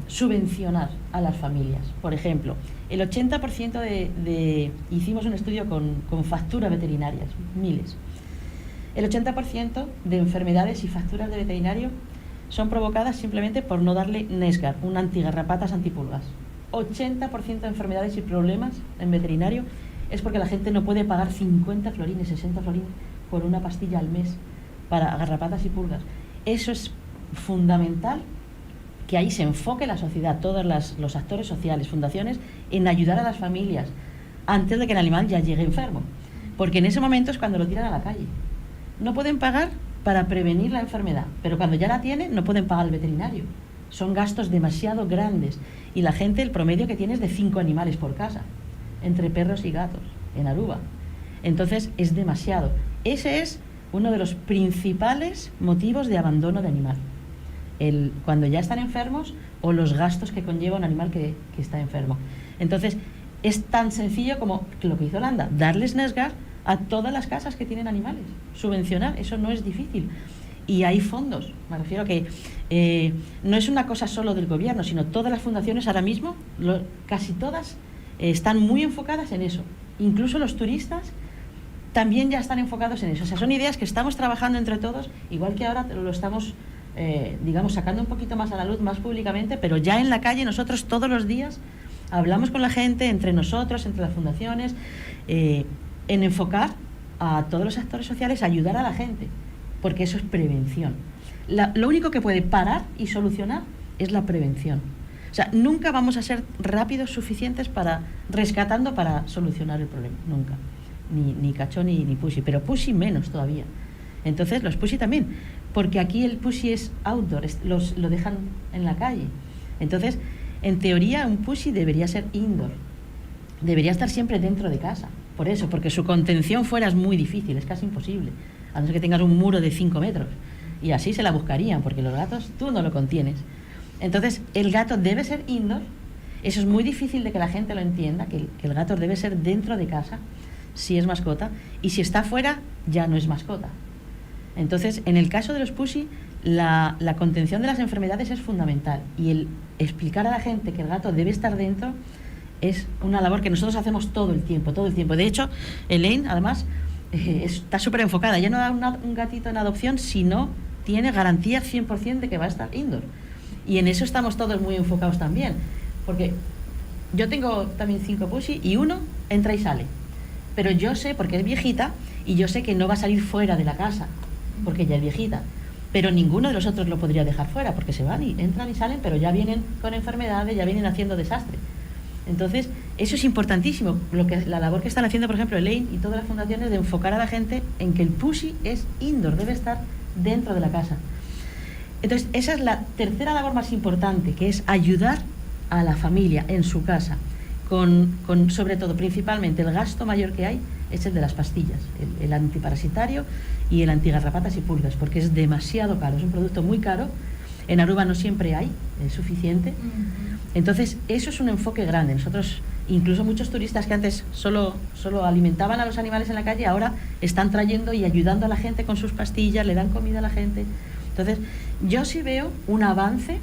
subvencionar a las familias. Por ejemplo, el 80% hicimos un estudio con facturas veterinarias, miles. El 80% de enfermedades y facturas de veterinario son provocadas simplemente por no darle Nesgar, un antigarrapatas, antipulgas. 80% de enfermedades y problemas en veterinario es porque la gente no puede pagar 50 florines, 60 florines por una pastilla al mes para garrapatas y pulgas. Eso es fundamental, que ahí se enfoque la sociedad, todos los actores sociales, fundaciones, en ayudar a las familias antes de que el animal ya llegue enfermo. Porque en ese momento es cuando lo tiran a la calle. No pueden pagar para prevenir la enfermedad, pero cuando ya la tienen no pueden pagar al veterinario. Son gastos demasiado grandes y la gente, el promedio que tiene es de 5 animales por casa, entre perros y gatos, en Aruba. Entonces es demasiado. Ese es uno de los principales motivos de abandono de animal. Cuando ya están enfermos o los gastos que conlleva un animal que está enfermo. Entonces, es tan sencillo como lo que hizo Holanda, darles Nesgar a todas las casas que tienen animales, subvencionar, eso no es difícil. Y hay fondos, me refiero a que no es una cosa solo del gobierno, sino todas las fundaciones ahora mismo, casi todas, están muy enfocadas en eso. Incluso los turistas también ya están enfocados en eso. O sea, son ideas que estamos trabajando entre todos, igual que ahora lo estamos digamos, sacando un poquito más a la luz, más públicamente, pero ya en la calle nosotros todos los días hablamos con la gente, entre nosotros, entre las fundaciones, en enfocar a todos los actores sociales a ayudar a la gente, porque eso es prevención. Lo único que puede parar y solucionar es la prevención. O sea, nunca vamos a ser rápidos suficientes rescatando para solucionar el problema, nunca. Ni Cachón ni Pushy, pero Pushy menos todavía. Entonces los Pushy también, porque aquí el Pushy es outdoor, lo dejan en la calle. Entonces, en teoría, un Pushy debería ser indoor, debería estar siempre dentro de casa. Por eso, porque su contención fuera es muy difícil, es casi imposible, a no ser que tengas un muro de 5 metros. Y así se la buscarían, porque los gatos tú no lo contienes. Entonces, el gato debe ser indoor. Eso es muy difícil de que la gente lo entienda, que el gato debe ser dentro de casa, si es mascota, y si está fuera, ya no es mascota. Entonces, en el caso de los Pushy, la contención de las enfermedades es fundamental, y el explicar a la gente que el gato debe estar dentro es una labor que nosotros hacemos todo el tiempo. De hecho, Elaine, además, está súper enfocada. Ya no da un gatito en adopción si no tiene garantía 100% de que va a estar indoor. Y en eso estamos todos muy enfocados también, porque yo tengo también 5 Pushy y uno entra y sale. Pero yo sé, porque es viejita, y yo sé que no va a salir fuera de la casa, porque ya es viejita. Pero ninguno de los otros lo podría dejar fuera, porque se van y entran y salen, pero ya vienen con enfermedades, ya vienen haciendo desastre. Entonces, eso es importantísimo, la labor que están haciendo, por ejemplo, Elaine y todas las fundaciones, de enfocar a la gente en que el Pushy es indoor, debe estar dentro de la casa. Entonces, esa es la tercera labor más importante, que es ayudar a la familia en su casa, con sobre todo, principalmente, el gasto mayor que hay es el de las pastillas, el antiparasitario y el antigarrapatas y pulgas, porque es demasiado caro, es un producto muy caro. En Aruba no siempre hay suficiente. Entonces, eso es un enfoque grande. Nosotros, incluso muchos turistas que antes solo alimentaban a los animales en la calle, ahora están trayendo y ayudando a la gente con sus pastillas, le dan comida a la gente. Entonces, yo sí veo un avance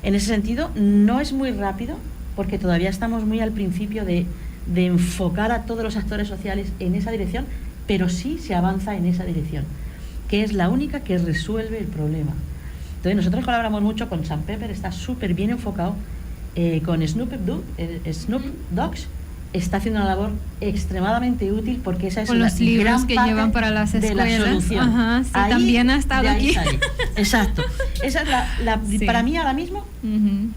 en ese sentido. No es muy rápido, porque todavía estamos muy al principio de enfocar a todos los actores sociales en esa dirección, pero sí se avanza en esa dirección, que es la única que resuelve el problema. Entonces, nosotros colaboramos mucho con Sam Pepper, está súper bien enfocado, con Snoop Dogs, está haciendo una labor extremadamente útil, porque esa es con los libros que llevan para las escuelas. De la solución. Ajá, sí, ahí, también ha estado aquí. Sale. Exacto. Esa es sí. Para mí ahora mismo,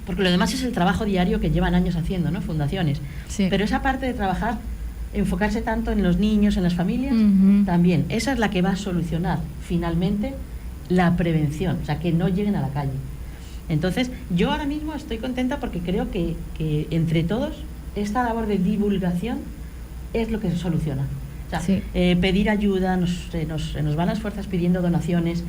porque lo demás es el trabajo diario que llevan años haciendo, ¿no? Fundaciones. Sí. Pero esa parte de trabajar, enfocarse tanto en los niños, en las familias, también, esa es la que va a solucionar finalmente la prevención, o sea, que no lleguen a la calle. Entonces, yo ahora mismo estoy contenta porque creo que entre todos esta labor de divulgación es lo que se soluciona. O sea, Sí. pedir ayuda, se nos van las fuerzas pidiendo donaciones,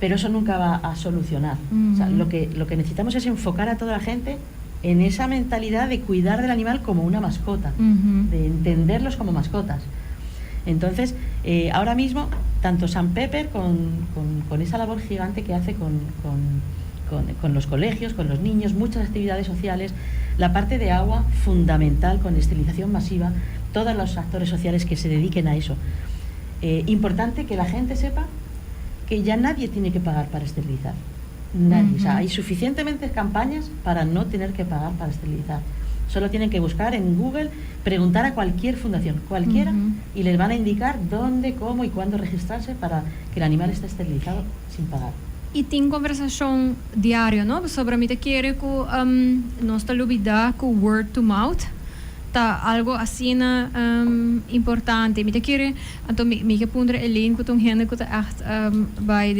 pero eso nunca va a solucionar. O sea, lo que necesitamos es enfocar a toda la gente en esa mentalidad de cuidar del animal como una mascota, de entenderlos como mascotas. Entonces, ahora mismo, tanto San Pepper con esa labor gigante que hace con los colegios, con los niños, muchas actividades sociales, la parte de agua fundamental con esterilización masiva, todos los actores sociales que se dediquen a eso. Importante que la gente sepa que ya nadie tiene que pagar para esterilizar. Nadie. O sea, hay suficientemente campañas para no tener que pagar para esterilizar. Solo tienen que buscar en Google, preguntar a cualquier fundación, cualquiera, y les van a indicar dónde, cómo y cuándo registrarse para que el animal esté esterilizado sin pagar. E tem conversação diária, não? Sobre a mim querer que nós está lidar com word to mouth, tá algo assim importante. Me querer, então me que pondre Elaine que gente que tá echt by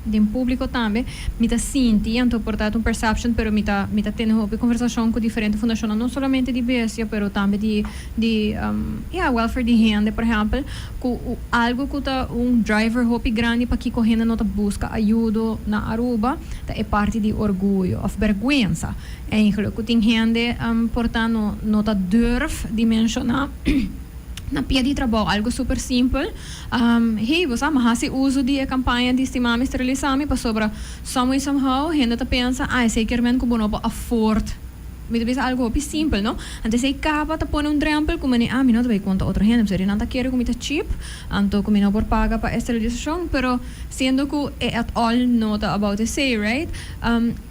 den público também, me tá senti, então portanto perception, pero me tá tendo uma conversação com diferentes fundações, não somente de bestia, pero também de welfare de gente, por exemplo, com algo que tá driver hope grande para que correndo não tá busca ajuda na Aruba, tá é parte de orgulho, of vergüenza. Eigenlijk, que tem gente, portanto, não tá durf de mencionar na pia de trabalho, algo super simples. Hey, você mas uso de campanha de estimar esterilizar-me para sobre somehow, gente tá pensa, zekermente que não pode afford. Me deve ser algo simples, não? Antes se capa tá põe drempel como nem me não vai conta outra gente, seria não tá querer com muita cheap, então como não por paga para esterilização, pero sendo que é at all nota about to say, right?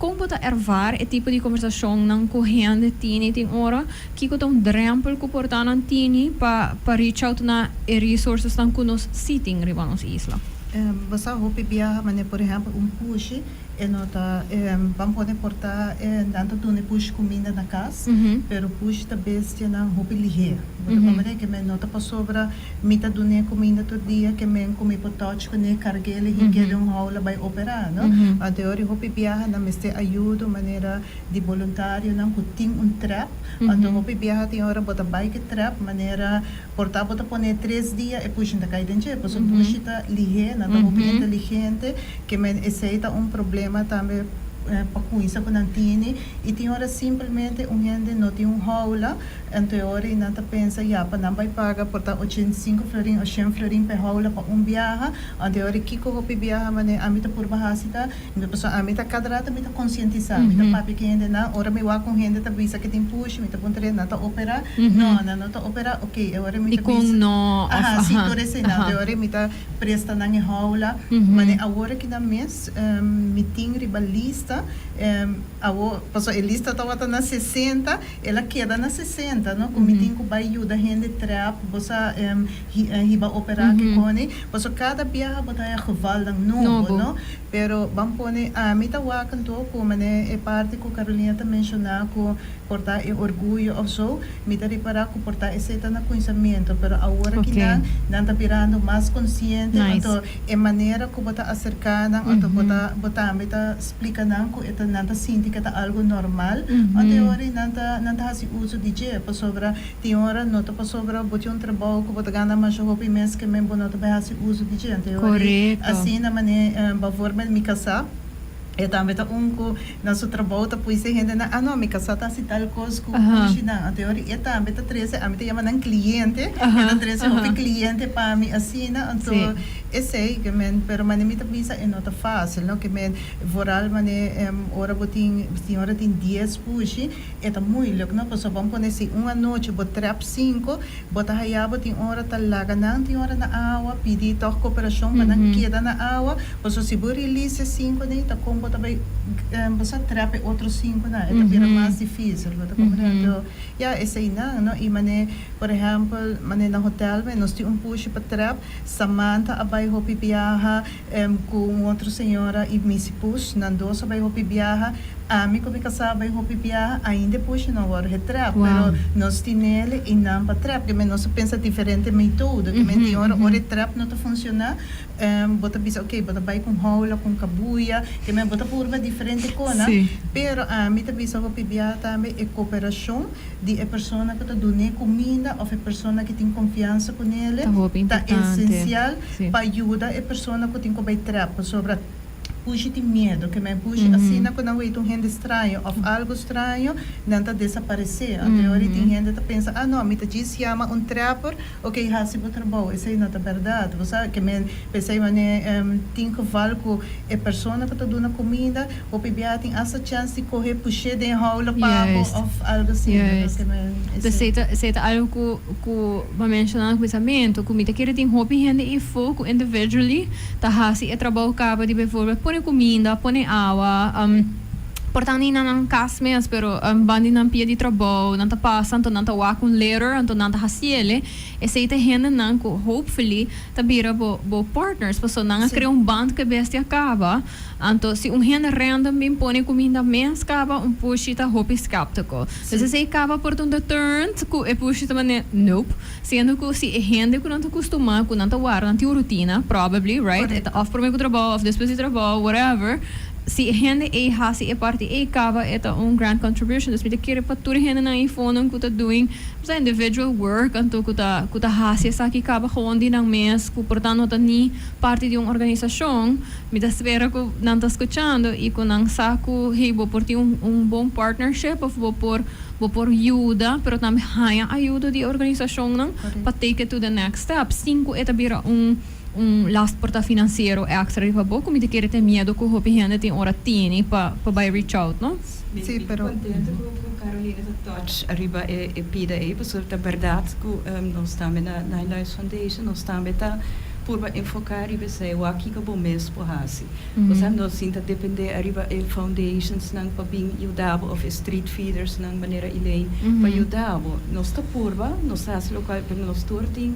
Como pode ervar e tipo de conversação não correndo tem hora que com drempel que portar não tem para reach out na resources tão que nos sitting riba nos isla. Você hope viaja, mas por exemplo, push nota vamos poder portar tanto tu ne push comida na casa, pero push ta bestia na hope ligeira. Porque maneira que me nota para sobra mita do ne comida todo dia que me comi potote com ne carguele e que de aula vai operar, não? A teoria hope viaja na meste ajuda maneira de voluntário não que trap, então hope viaja tem hora bota bike trap maneira portar bota poner 3 dias e push na cair dentro, porque push ta ligeira, na hope inteligente que me aceita problema também para com isso que não tinha e tem hora simplesmente gente não tem jaula então hora e não pensa para não vai pagar por 85 florin ou 100 florin per jaula para viagem então hora que eu viaja mas a mim tá por bahasita então pessoa a mim tá cadrata me tá conscientizar me tá papi que gente na hora me vai com gente tá visa que tem push me tá pontre não tá operar não tá operar ok hora me tá visa sim por isso não hora me tá presta na jaula mas agora que na mês me tem ribalista a lista estava na 60, ela queda na 60, não? Como tem que vai ajudar a gente trap, você vai operar que cone, você cada viagem botar a geval novo, não? Pero vamos pôr a mim tá wakan to como é parte que a Carolina tá mencionar que portar orgulho ou so, me tá reparar que portar esse tá na conhecimento, pero agora que não tá virando mais consciente, então é maneira que botar acercar, então botar me tá explicando que ito nanta sinti que tá algo normal, até hora nanta hasi uso de je, pa sobra tem hora nota pa sobra bote trabalho que bota gana mas o mês que mesmo nota pa hasi uso de je, até hora assim na maneira ba forma me casar e também tá que nosso trabalho tá pois gente na não me casar tá se tal coisa com na até hora e também tá 13 a mim te chama nan cliente e tá 13 o cliente para mim assim então esse que men pero man me tá visa é nota fácil não que men voral mané hora botin hora tem 10 push é tá muito não posso vamos pôr assim uma noite botar 5 botar aí botin hora tá laga não tem hora na água pedir toque cooperação para não queda na água posso se por release 5 nem tá com botar vai você trap outros 5 na é vira mais difícil botar compreendo esse aí não e mané por exemplo mané na hotel nós tem push para trap Samantha abai vai hopi viaja com outra senhora e me se puxa, nandosa vai hopi viaja, a mim como casava vai hopi viaja, ainda puxa não agora retrap, pero nós tem ele e não para trap, que nós pensa diferente método, que tem hora o retrap não tá funcionar, bota bisa ok, bota vai com rola, com cabuia, que bota curva diferente cona, pero a mim tá bisa hopi viaja também é cooperação de a pessoa que tá dando comida ou a pessoa que tem confiança com ele, tá essencial para ajudar a pessoa que tem que vai trap sobre puxa de medo, que me puxa assim, quando eu vejo gente estranho ou algo estranho, não está desaparecer. A teoria tem gente que pensa, não, me tá diz chama trapper, ok, assim vou trabalhar, isso aí não é verdade, você sabe que me pensei, tem que falar com a pessoa que está dando comida, ou bebê tem essa chance de correr, puxar de enrola papo ou algo assim. Você tá algo que vai mencionar no pensamento, comida que tem hobby gente e foco individually, tá assim é trabalho capa de bevolver pone comida, pone água, portanto ainda não casmes, pero bandi não pia de trabalho, não tá passando, não tá com letter, não tá haciele, esse aí gente não que hopefully tá vira bo partners, pessoa não cria band que bestia acaba, então se gente random bem pone comida mesmo acaba push tá hope skeptical, se você acaba por um turn, que push também nope, sendo que se gente que não tá acostumado, que não tá war, não tem rotina, probably, right? Off por meio trabalho, off depois de trabalho, whatever. Se gente se é parte acaba é grand contribution, dus met keer para toer gente na iPhone que tá doing zijn individual work então que tá hasi essa que acaba gewoon die nang mes que portanto tá ni parte de uma organização me dá espera que não tá escutando e que não saco hebo por ter bom partnership of vou por ajuda, pero também haya ajuda de organização não para take it to the next step. 5 é também last porta financeiro extra para pouco me querer ter medo que o gente tem hora tini para vai reach out, não? Sim, pero contente com Carolina da touch arriba e pida aí, porque é verdade que nós estamos na Nine Lives Foundation, nós estamos por enfocar e pensar o aqui que bom mês por assim. Você não sinta depender arriba e foundations não para bem ajudar ou street feeders não maneira ilém para ajudar. Nós está purba, nós estamos local para nós torting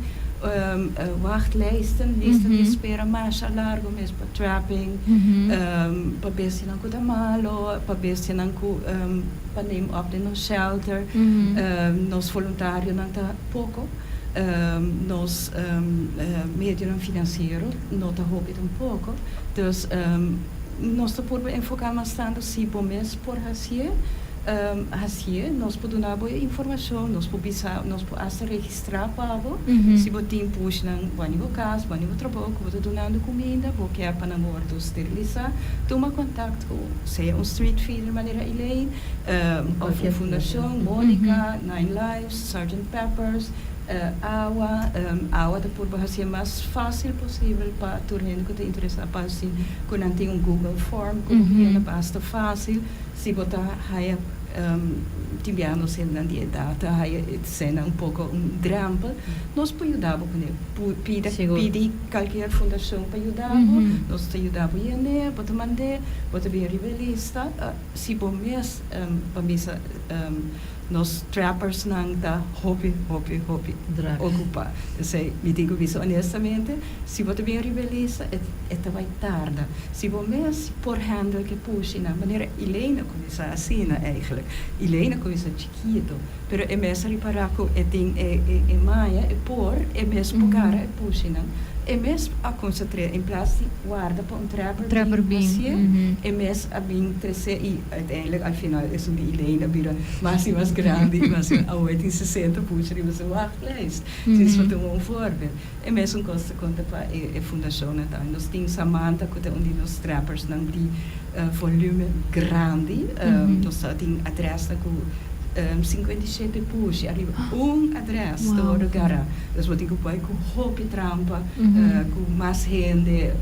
wachtlijsten, listen de espera mais largo mesmo para trapping, para ver se não cuida malo, para ver se não para neem op de nos shelter, nos voluntários não tá pouco, nos meio financeiro não tá hoopet pouco, dus nós tá por enfocar mais tanto se bom mês por assim. Assim, nós podemos dar boa informação, nós podemos registrar para se você tem push na nível casa, na nível trabalho, que você está dando comida, porque é para morto esterilizar, toma contato com, seja street feeder maneira Elaine, ou a fundação, Mônica, Nine Lives, Sgt. Peppers, água por ser mais fácil possível para todo mundo que está interessado para assim, quando tem Google Form, que basta fácil, se botar tibiano sendo de data, sendo pouco drempel, nós podemos ajudar com pedir qualquer fundação para ajudar, nós ajudamos a botar mandar, botar bem revista, se bom mês para mim nós trappers não tá hobby ocupar. Sei, me digo isso honestamente, se você bem reveliza, é vai tarde. Se você por handle que puxa na maneira Helena começa assim, eigenlijk. Helena começa chiquito, pero é mesmo reparar que tem maia, por mesmo cara é puxa não. É mesmo a concentrar em place guarda para trapper bem, é mesmo a bem crescer e uiteindelijk al final é uma Helena vira mais grande, mas a 60 puxa e você wachtlijst. Isso é um voorbeeld. É mesmo coisa conta para a fundação então. Nós temos Samantha que é onde nós trappers não tem volume grande, nós temos adresse com 57 push, arriba adresso do lugar. Dus wat ik op com hoop trampa, com mais gente,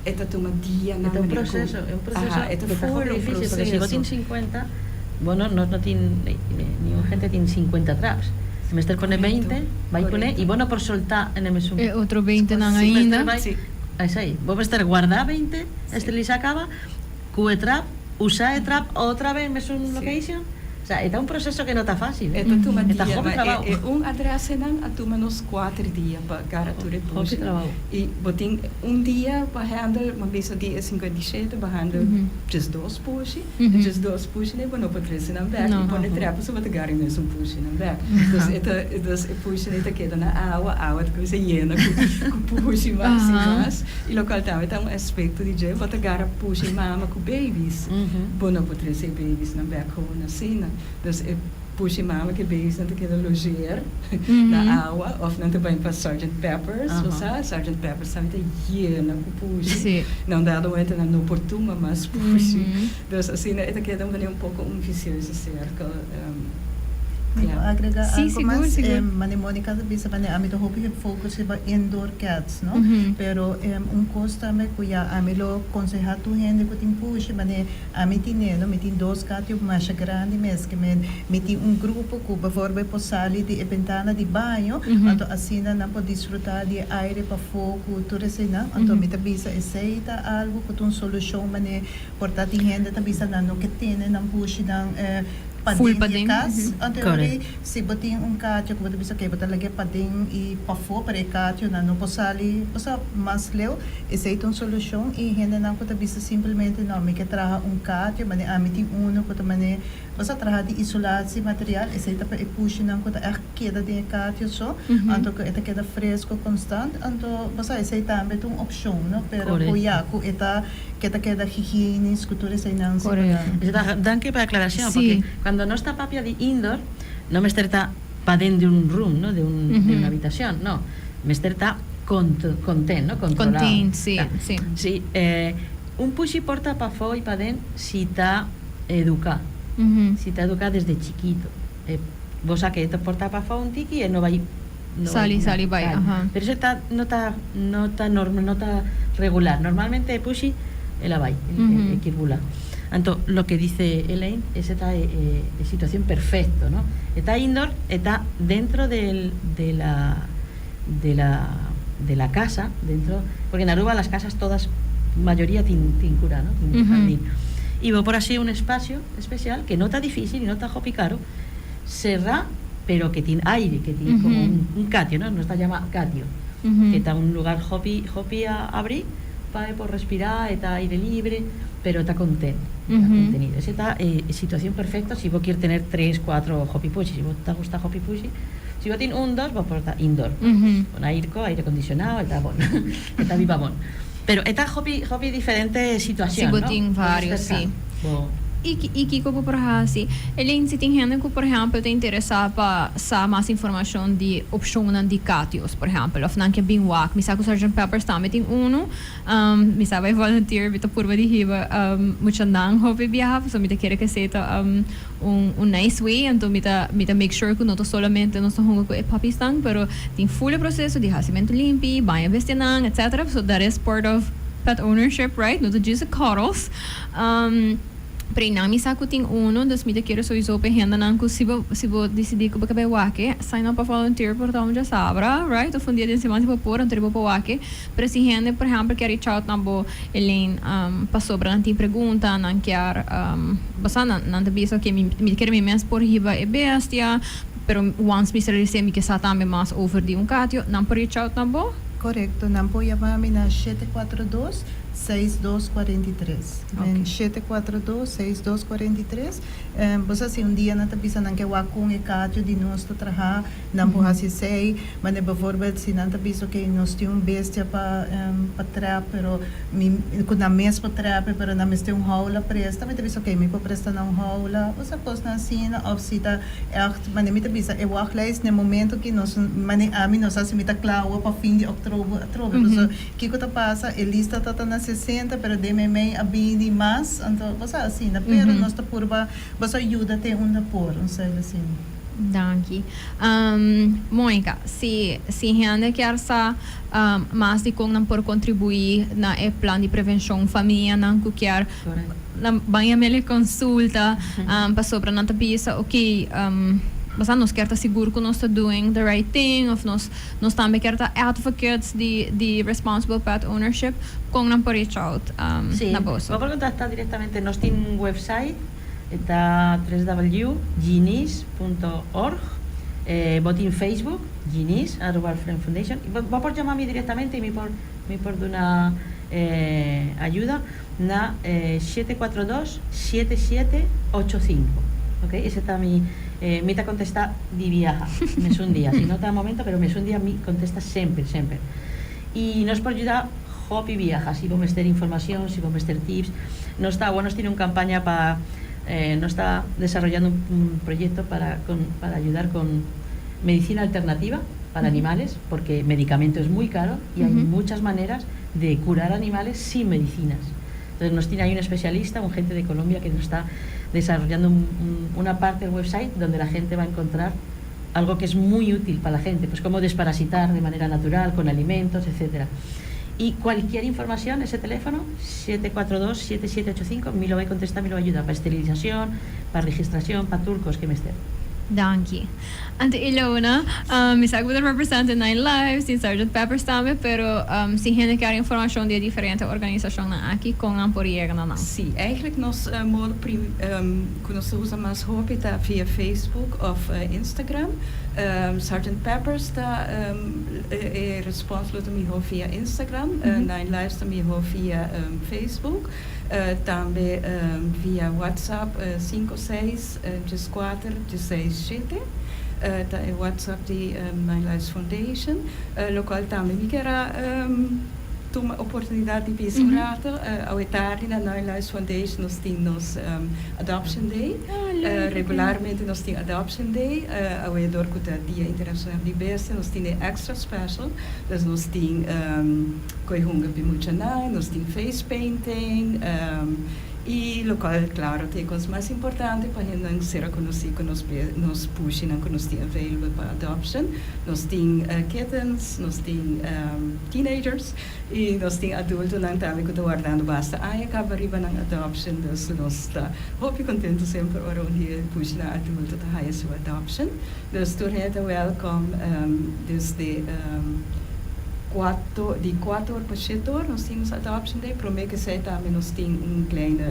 é uma dia na un proceso, é difícil, porque se vos tienes 50, bueno, no tiene ni gente tiene 50 traps. Se me está con 20, vai con e bueno por soltar en el mesmo. Outro 20 não ainda. Es aí. Vou estar guardar 20, este lisa acaba, cu trap, usar trap outra vez mesmo location. O sea, es un proceso que no está fácil. Então, tu Está hobby trabalho. adresse não, tu menos 4 dias para cara tu Hobby trabalho. E botin dia para handle, uma vez dia 57 para handle just 2 push, just 2 push nem não pode ser na back, e pode trapa só para garim mesmo push na back. Dus push nem tá queda na água que você llena com push mas e local também tem aspecto de je para gara push mama com babies. Bom não pode ser babies na back ou na cena. Dus push mama que babies não te queda loger na água, of não te vai para Sgt. Peppers, você Sgt. Peppers também tem llena com push. Não dá doente na oportuna, mas push. Dus assim, é que é um pouco vicioso circle. Agregar Sim, algo mais, seguro. Mane Mônica bisa mane ami to hope focus iba indoor cats, no? Pero costo também cuya ami lo consejar tu gente que tem push, mane ami tinha, no, metin 2 cats mais grande mes que metin grupo que bijvoorbeeld po sali di ventana di banho, então assim não pode desfrutar de aire para fogo, tudo assim, não? Então me bisa aceita algo que tu solução mane portar ti gente tambisa não que tem não push não Full pading pading. kas. Anteori, si boting katyo, kung bisa kayo talaga pading i pafo para katyo na no posali, posa mas leo, isa itong solusyon, i hindi na ko bisa simplemente no, may katraha katyo, mani amiting uno ko mani, posa traha di isolasi material, isa ita pa i-push na ko ta queda di katyo so, anto ko ita queda fresco constant, anto posa isa ita itong opsyon, no, pero kuya ko ita queda higienis, cultura sa inansi. Danke per l'aclaració, Sí. perquè cuando no está papia de indoor, no me está pa dentro de un room, ¿no? De una habitación, no. Me está content, ¿no? Controlado. Content, sí, Clar. sí. Sí, un puixi porta pa fora i pa dent si t'ha educat. Si t'ha educat des de chiquito. Vos que te porta pa fora un tiqui i no va Sali, vai, ajá. Pero eso no está regular. Normalmente puixi la vai, el kirbula. Entonces, lo que dice Elaine es esta situación perfecta, ¿no? Está indoor, está dentro de la casa, dentro, porque en Aruba las casas todas, mayoría tienen cura, ¿no? Tienen jardín. Y vos por así un espacio especial que no está difícil y no está hopi caro, cerrá, pero que tiene aire, que tiene como un catio, ¿no? No está llamado catio, que está un lugar hopi a abrir, para por respirar, está aire libre, pero está contenido. Esa está situación perfecta si vos quieres tener 3, 4 hopi pushi. Si vos te gusta hopi pushi, si vos tienes 1, 2, vos porta indoor. Con aire acondicionado, está bon. Está viva bon. Pero está hopi diferentes situaciones, Sí, ¿no? botín varios, sí. E Kiko, por exemplo, ele se tem gente que, por exemplo, te interessa para saber mais informação de opções de cátios, por exemplo, ou não que bem wak, me sabe que o Sgt. Peppers também tem me sabe volunteer, me tá purva de riba, muito não hobby viajar, so me tá querer que seja nice way, então me tá make sure que não tô solamente não só com o Pakistan, pero tem full processo de racimento limpo, banho vestinang, etc. So that is part of pet ownership, right? Não tô just cuddles. Pero não me saco tem das me quero só iso perrenda não que se vou decidir que vai wake sign up para volunteer por tal já sabra, right? Ou dia de semana vou por anterior para wake, para se rende, por exemplo, quer reach out na bo Elaine passou para não tem pergunta, não quer basta não te bisa que me quer me mais por riba e bestia, pero once me se me que sa também mais over de catio, não por reach out na bo. Correcto, não pode chamar na 742 6243. 742 6243. Você se dia na tabisa não que wakung e katyo de nós to traha, não pode assim sei, mas bijvoorbeeld se não tabisa que nós tem bestia para trap, pero com na mesma trap, pero na mesma jaula presta, mas tabisa que me pode prestar na jaula, você pode na cena of se tá echt, mas me tabisa e wachtlijst no momento que nós mane ami nós assim me tá claro para fim de outubro, so que tá passa, e lista tá na 60, pero de me a bini mas, então você assim, pero nós tá purba, você ajuda ter por, não sei assim. Dankie. Mônica, se gente quer sa mais de como por contribuir na plano de prevenção família, não que quer na banha mele consulta, para sobre não tá bisa, ok, mas nós quer estar seguro que nós está doing the right thing, ou nós também quer estar advocates de responsible pet ownership, com não por reach out sí, na bolsa. vos por contactar directamente, nos tiene un website Está www.ginis.org, botín Facebook, Ginis, @Friend Foundation. Va por llamarme directamente y me por dar ayuda na 742-7785. ¿Ok? Ese está mi te contesta di viaja, mes un día, si no está momento, pero mes un día mi contesta sempre. Y nos por ayudar Hopi viaja, si vamos a tener información, si vamos a tener tips. Nos tiene una campaña para nos está desarrollando un proyecto para ayudar con medicina alternativa para animales, porque medicamento es muy caro y hay muchas maneras de curar animales sin medicinas. Entonces nos tiene ahí un especialista, un gente de Colombia que nos está desarrollando una parte del website donde la gente va a encontrar algo que es muy útil para la gente, pues cómo desparasitar de manera natural, con alimentos, etcétera. Y cualquier información, ese teléfono, 742-7785, me lo va a contestar, me lo va a ayudar para esterilización, para registración, para turcos que me estén. Dankie. Ante Ilona, misag mo representa Nine Lives, din Sgt. Pepper's também, pero si gente quer informação de diferentes organizações aqui com a poriega na. Sim, eigenlijk nós nós usamos Hopi via Facebook of Instagram. Sgt. Pepper's é responsável também via Instagram, Nine Lives também via Facebook. Também via WhatsApp 56-64-67. WhatsApp de Nine Lives Foundation. Local também me quero uma oportunidade de visitar. Ao estar na Nine Lives Foundation nós temos Adoption Day. Regularmente nós temos Adoption Day. Ao redor do Dia Internacional de Bestia nós temos extra special. Dus nós temos coihunga pimuchanai, nós temos face painting. E local, claro, tem coisas mais importantes para a gente ser conhecido que nos puxem, que nos tem available para adoption. Nós temos kittens, nós temos teenagers e nós temos adultos lá também que estão guardando basta. Acaba arriba na adoption, dus nós está muito contente sempre onde puxem na adulto para a sua adoption. Dus toen het welcome desde 4 para 7 horas nós temos Adoption Day, prometo que sei também nós temos kleine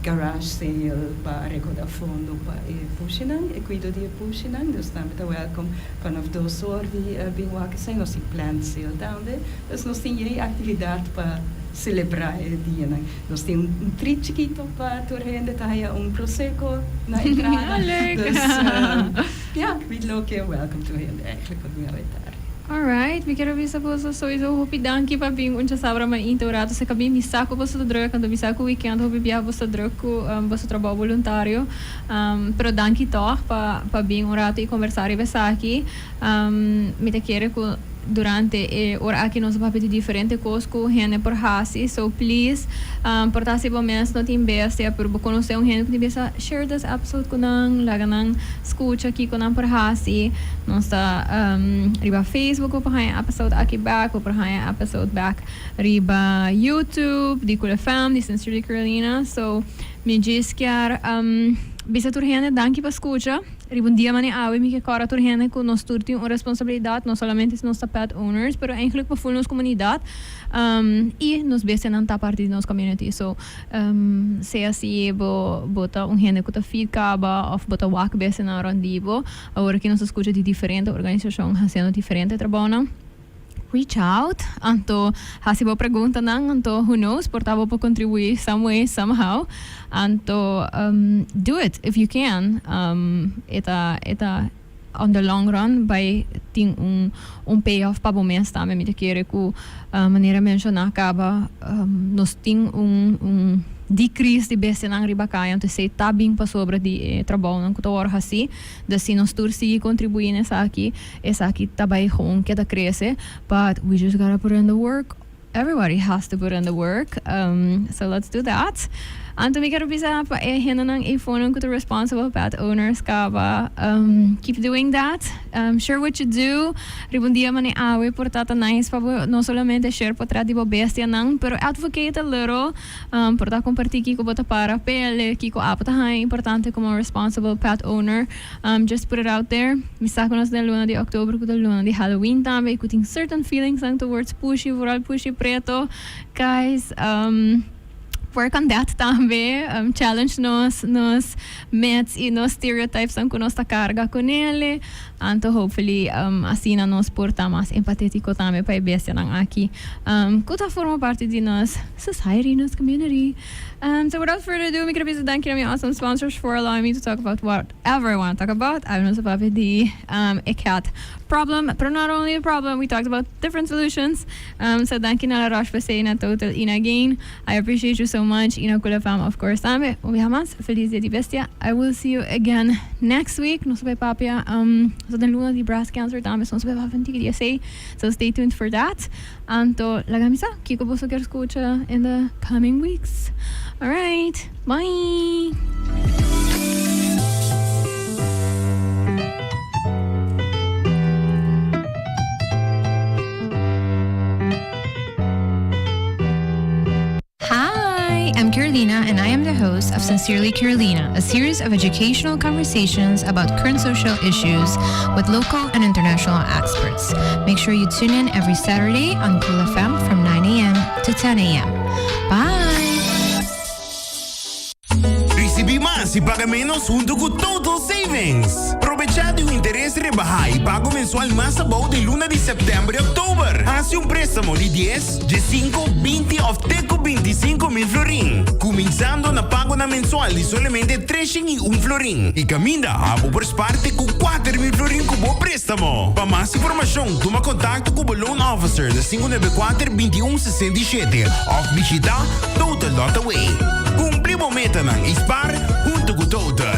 garage sale para recolher fundo para Pushinang, cuido de Pushinang, dus também está welcome vanaf 2 horas de binwaka zijn, nós temos plant sale também, dus nós temos atividade para celebrar o dia, né? Nós temos treat chiquito para toda a gente, tá prosecco na entrada, dus we look welcome to him eigenlijk wat meer uit. Alright, we quero ver se você sowieso hopi dankie para vir onde sabra man integrato se cabi misako você druk quando misako weekend hopi bia você druk você trabalho voluntário pero dankie toch para vir um rato e conversar e besar aqui me te quero durante ora aqui nós vamos pedir diferente coisas com gente por hasi, so please portar se bom mês não tem besta por conhecer gente que devia share this episode com nang laga nang escuta aqui com nang por hasi nós está riba Facebook por aí episode aqui back por aí episode back riba YouTube di Cool FM di Sincerely Carolina, so me diz que bisa turhene danke para escuta. Um dia mani awe mi que cara turhene com nós turti uma responsabilidade não somente se nós pet owners, pero eigenlijk para full nos comunidade e nos beste não tá parte de nos community, so se assim bota gente que tá feed caba of bota walk beste na rondibo agora que nós escuta de diferente organização fazendo diferente trabalho. Reach out, anto hasibo pergunta nang, anto who knows, portavo po contribuir some way, somehow, anto do it if you can. Eta on the long run, by ting payoff pa bom mês também, me te quero que maneira mencionar acaba nos ting decrease de beste nang ribacai, anto sei tá bem para sobra de trabalho nang kuto hora assim, dasi nos tur sigue contribuindo essa aqui tá bem com que tá cresce, but we just gotta put in the work. Everybody has to put in the work, so let's do that. Anto me quero bisa pa hena nang phone kuto responsible pet owners kaba keep doing that, share what you do. Ribun dia mani awe portata nice favor não solamente share potra di bestia nang, pero advocate a little porta compartir kiko bota para pele kiko apta hai importante como responsible pet owner, just put it out there. Misako nos del luna de October kuto luna de Halloween também kuting certain feelings towards pushy vooral pushy preto guys. work on that também, challenge nos myths e nos stereotypes ang kunosta carga con ele. Anto hopefully assim nos porta mais empatético também para bestia nang aqui. Kuta forma parte de nos society, nos community. So without further ado, mi grabe sa thank you to my awesome sponsors for allowing me to talk about whatever I want to talk about. I know sa papi the ikat problem, but not only a problem, we talked about different solutions. So thank you na la Rosh for saying na total ina again. I appreciate you so much. Ina kula fam, of course. Tame, umihamas, feliz dia di bestia. I will see you again next week. No sabay papia, so den luna di breast cancer tame, so sabay papia dia say. So stay tuned for that. Anto, lagamisa, kiko po sa escucha in the coming weeks. All right, bye. Hi, I'm Carolina, and I am the host of Sincerely Carolina, a series of educational conversations about current social issues with local and international experts. Make sure you tune in every Saturday on Cool FM from 9 a.m. to 10 a.m. Bye! Recibi mais e paga menos junto com Total Savings. Aprovechado o interesse rebaixar e pago mensual mais abaixo de luna de setembro e outubro. Hace préstamo de 10, de 5, 20 ou até 25 mil florin. Começando na pago na mensual de somente 301 florin. E caminha a por parte com 4 mil florin com bom préstamo. Para mais informação, toma contato com o Loan Officer da 594-2167 ou visita total.away. Cumprimos meta ng Ispar junto com Total.